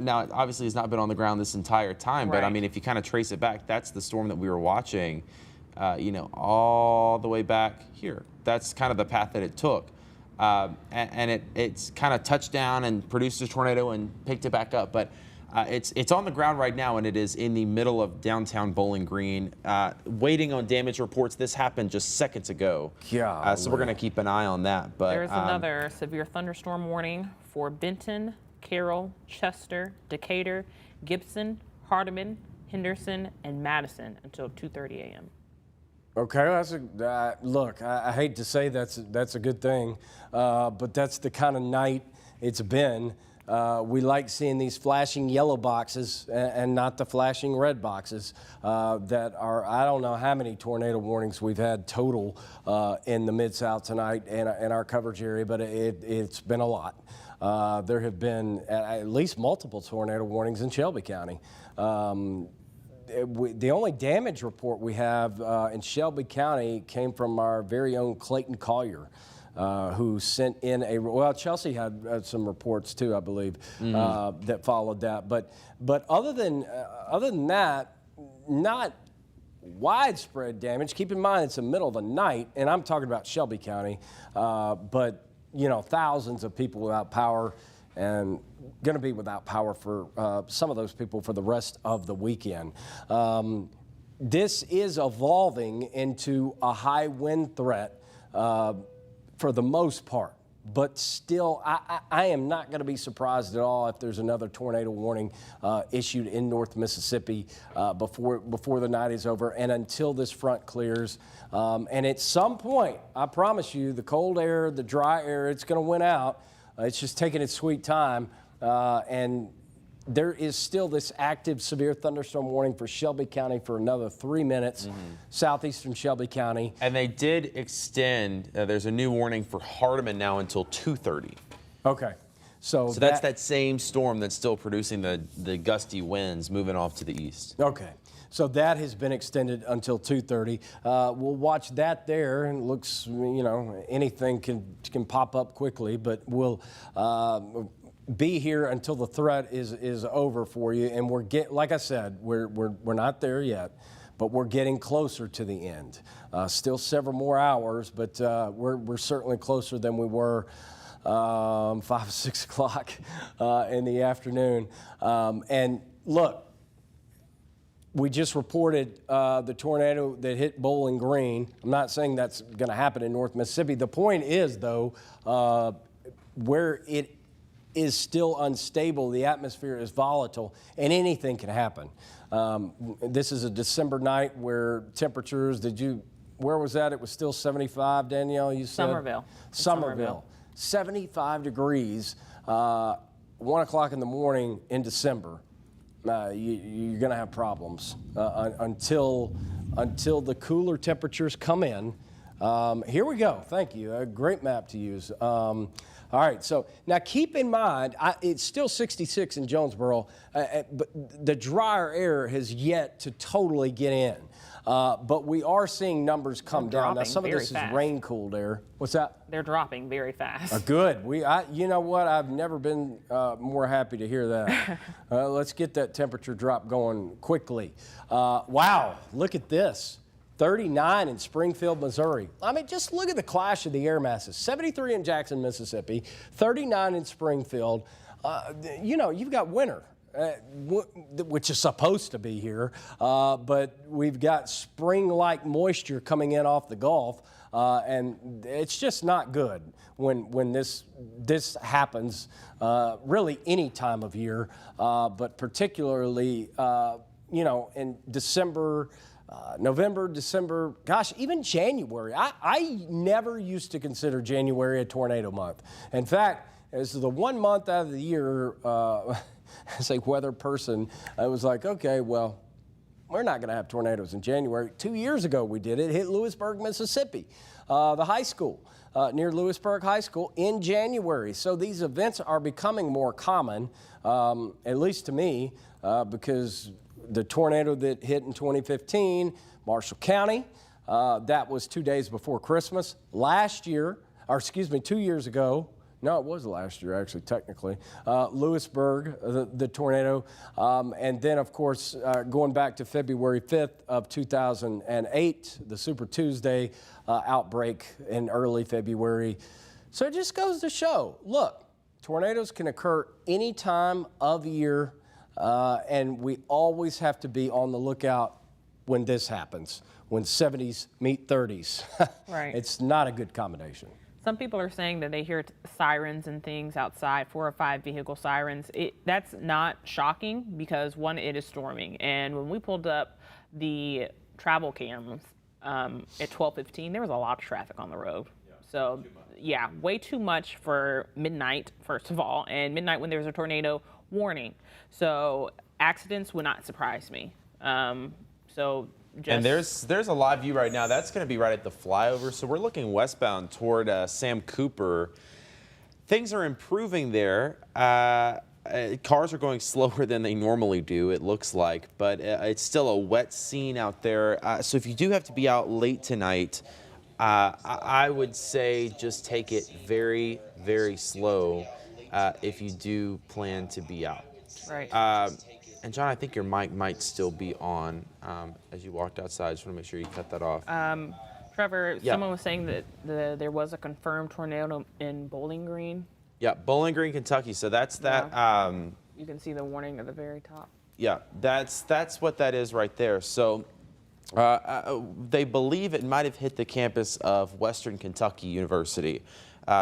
Now, it obviously has not been on the ground this entire time, but I mean, if you kind of trace it back, that's the storm that we were watching, all the way back here. That's kind of the path that it took. And it's kind of touched down and produced a tornado and picked it back up. But it's on the ground right now, and it is in the middle of downtown Bowling Green, waiting on damage reports. This happened just seconds ago. So we're going to keep an eye on that. But there's another severe thunderstorm warning for Benton, Carroll, Chester, Decatur, Gibson, Hardeman, Henderson, and Madison until 2:30 a.m. Okay, look, I hate to say that's a good thing, but that's the kind of night it's been. We like seeing these flashing yellow boxes and not the flashing red boxes that are, I don't know how many tornado warnings we've had total in the Mid-South tonight in our coverage area, but it's been a lot. There have been at least multiple tornado warnings in Shelby County. The only damage report we have in Shelby County came from our very own Clayton Collier, who sent in well, Chelsea had some reports too, I believe, that followed that. But other than that, not widespread damage. Keep in mind it's the middle of the night, and I'm talking about Shelby County, but you know, thousands of people without power, and going to be without power for some of those people for the rest of the weekend. This is evolving into a high wind threat for the most part, but still, I am not going to be surprised at all if there's another tornado warning issued in North Mississippi before the night is over and until this front clears. And at some point, I promise you, the cold air, the dry air, it's going to win out. It's just taking its sweet time, and there is still this active severe thunderstorm warning for Shelby County for another 3 minutes, southeastern Shelby County. And they did extend, there's a new warning for Hardeman now until 2:30. Okay. So that's that same storm that's still producing the gusty winds moving off to the east. Okay. So that has been extended until 2:30. We'll watch that there, and it looks, you know, anything can pop up quickly, but we'll be here until the threat is over for you. And like I said, we're not there yet, but we're getting closer to the end. Still several more hours, but we're certainly closer than we were 5, 6 o'clock in the afternoon. And look, we just reported the tornado that hit Bowling Green. I'm not saying that's going to happen in North Mississippi. The point is, though, where it is still unstable, the atmosphere is volatile, and anything can happen. This is a December night where temperatures, where was that? It was still 75, Danielle, you said? Somerville. 75 degrees, 1 o'clock in the morning in December. You're going to have problems until the cooler temperatures come in. Here we go. Thank you. A great map to use. All right. So now keep in mind, it's still 66 in Jonesboro, but the drier air has yet to totally get in. But we are seeing numbers come down. Now, some of this is rain-cooled air. What's that? They're dropping very fast. Good. You know what? I've never been more happy to hear that. Let's get that temperature drop going quickly. Wow, look at this. 39 in Springfield, Missouri. I mean, just look at the clash of the air masses. 73 in Jackson, Mississippi. 39 in Springfield. You know, you've got winter. Which is supposed to be here, but we've got spring-like moisture coming in off the Gulf, and it's just not good when this happens, really any time of year, but particularly, you know, in December, November, December, gosh, even January. I never used to consider January a tornado month. In fact, this is the one month out of the year, as a weather person, I was like, okay, well, we're not going to have tornadoes in January. 2 years ago we did it. It hit Lewisburg, Mississippi, the high school, near Lewisburg High School in January. So these events are becoming more common, at least to me, because the tornado that hit in 2015, Marshall County, that was 2 days before Christmas. 2 years ago, no, it was last year, actually, technically. Lewisburg, the tornado. And then, of course, going back to February 5th of 2008, the Super Tuesday outbreak in early February. So it just goes to show, look, tornadoes can occur any time of year, and we always have to be on the lookout when this happens, when 70s meet 30s. Right. It's not a good combination. Some people are saying that they hear sirens and things outside, 4 or 5 vehicle sirens. That's not shocking because, one, it is storming. And when we pulled up the travel cams at 12:15, there was a lot of traffic on the road. Yeah, so yeah, way too much for midnight, first of all, and midnight when there's a tornado warning. So accidents would not surprise me. So just, and there's a live view right now. That's going to be right at the flyover. So we're looking westbound toward Sam Cooper. Things are improving there. Cars are going slower than they normally do, it looks like, but it's still a wet scene out there. So if you do have to be out late tonight, I would say just take it very, very slow if you do plan to be out. right. And John, I think your mic might still be on as you walked outside. Just want to make sure you cut that off. Trevor, yeah. someone was saying that there was a confirmed tornado in Bowling Green. Yeah, Bowling Green, Kentucky. So that's that. You can see the warning at the very top. Yeah, that's what that is right there. So they believe it might have hit the campus of Western Kentucky University.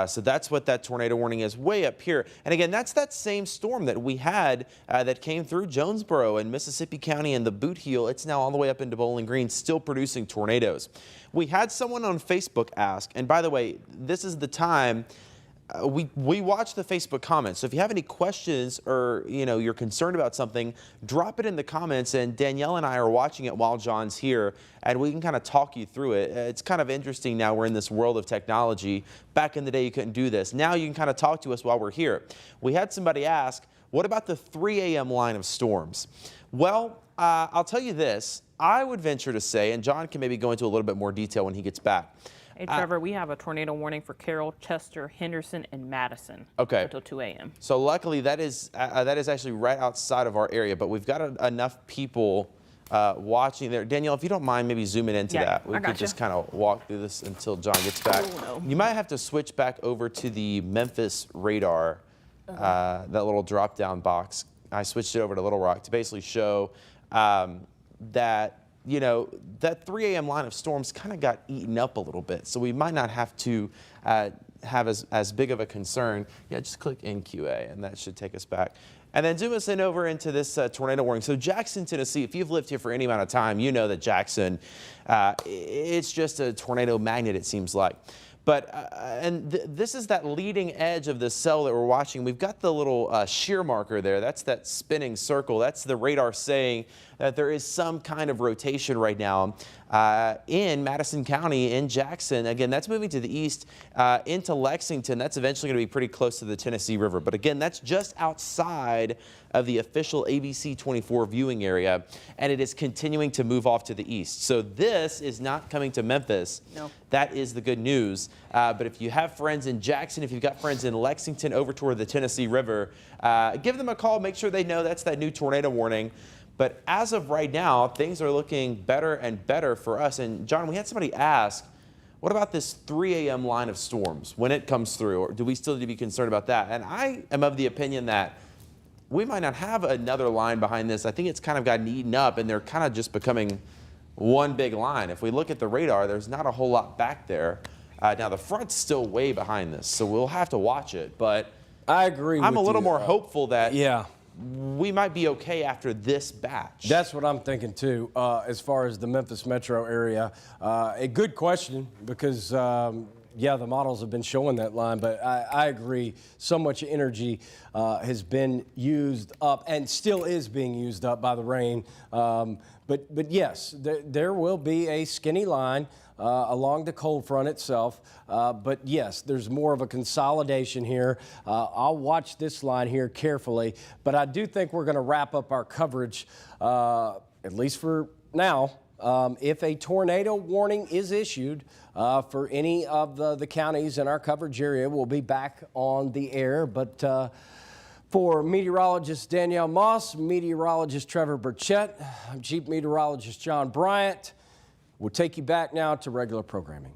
So that's what that tornado warning is, way up here. And again, that's that same storm that we had that came through Jonesboro and Mississippi County and the Boot Heel. It's now all the way up into Bowling Green, still producing tornadoes. We had someone on Facebook ask, and by the way, this is the time we watch the Facebook comments. So if you have any questions or you're concerned about something, drop it in the comments, and Danielle and I are watching it while John's here, and we can kind of talk you through it. It's kind of interesting now we're in this world of technology. Back in the day you couldn't do this. Now you can kind of talk to us while we're here. We had somebody ask, what about the 3 a.m. line of storms? Well, I'll tell you this. I would venture to say, and John can maybe go into a little bit more detail when he gets back. Hey, Trevor, we have a tornado warning for Carroll, Chester, Henderson, and Madison. Okay. Until 2 a.m. So luckily that is actually right outside of our area, but we've got enough people watching there. Danielle, if you don't mind maybe zooming into that. We could just kind of walk through this until John gets back. Oh, no. You might have to switch back over to the Memphis radar, that little drop-down box. I switched it over to Little Rock to basically show that that 3 a.m. line of storms kind of got eaten up a little bit. So we might not have to have as big of a concern. Yeah, just click NQA and that should take us back. And then zoom us in over into this tornado warning. So Jackson, Tennessee, if you've lived here for any amount of time, you know that Jackson, it's just a tornado magnet, it seems like. But, this is that leading edge of the cell that we're watching. We've got the little shear marker there. That's that spinning circle. That's the radar saying that there is some kind of rotation right now in Madison County, in Jackson. Again, that's moving to the east into Lexington. That's eventually going to be pretty close to the Tennessee River. But again, that's just outside of the official ABC 24 viewing area, and it is continuing to move off to the east. So this is not coming to Memphis. No. That is the good news. But if you have friends in Jackson, if you've got friends in Lexington over toward the Tennessee River, give them a call. Make sure they know that's that new tornado warning. But as of right now, things are looking better and better for us. And John, we had somebody ask, what about this 3 a.m. line of storms when it comes through? Or do we still need to be concerned about that? And I am of the opinion that we might not have another line behind this. I think it's kind of gotten eaten up, and they're kind of just becoming one big line. If we look at the radar, there's not a whole lot back there. Now, the front's still way behind this, so we'll have to watch it. But I agree with you. I'm a little more hopeful that yeah, we might be okay after this batch. that's what I'm thinking, too, as far as the Memphis metro area. A good question because, yeah, the models have been showing that line, but I agree. So much energy has been used up and still is being used up by the rain. But yes, there will be a skinny line along the cold front itself. But yes, there's more of a consolidation here. I'll watch this line here carefully, but I do think we're going to wrap up our coverage, at least for now. If a tornado warning is issued for any of the counties in our coverage area, we'll be back on the air. But for meteorologist Danielle Moss, meteorologist Trevor Burchett, I'm Chief Meteorologist John Bryant. We'll take you back now to regular programming.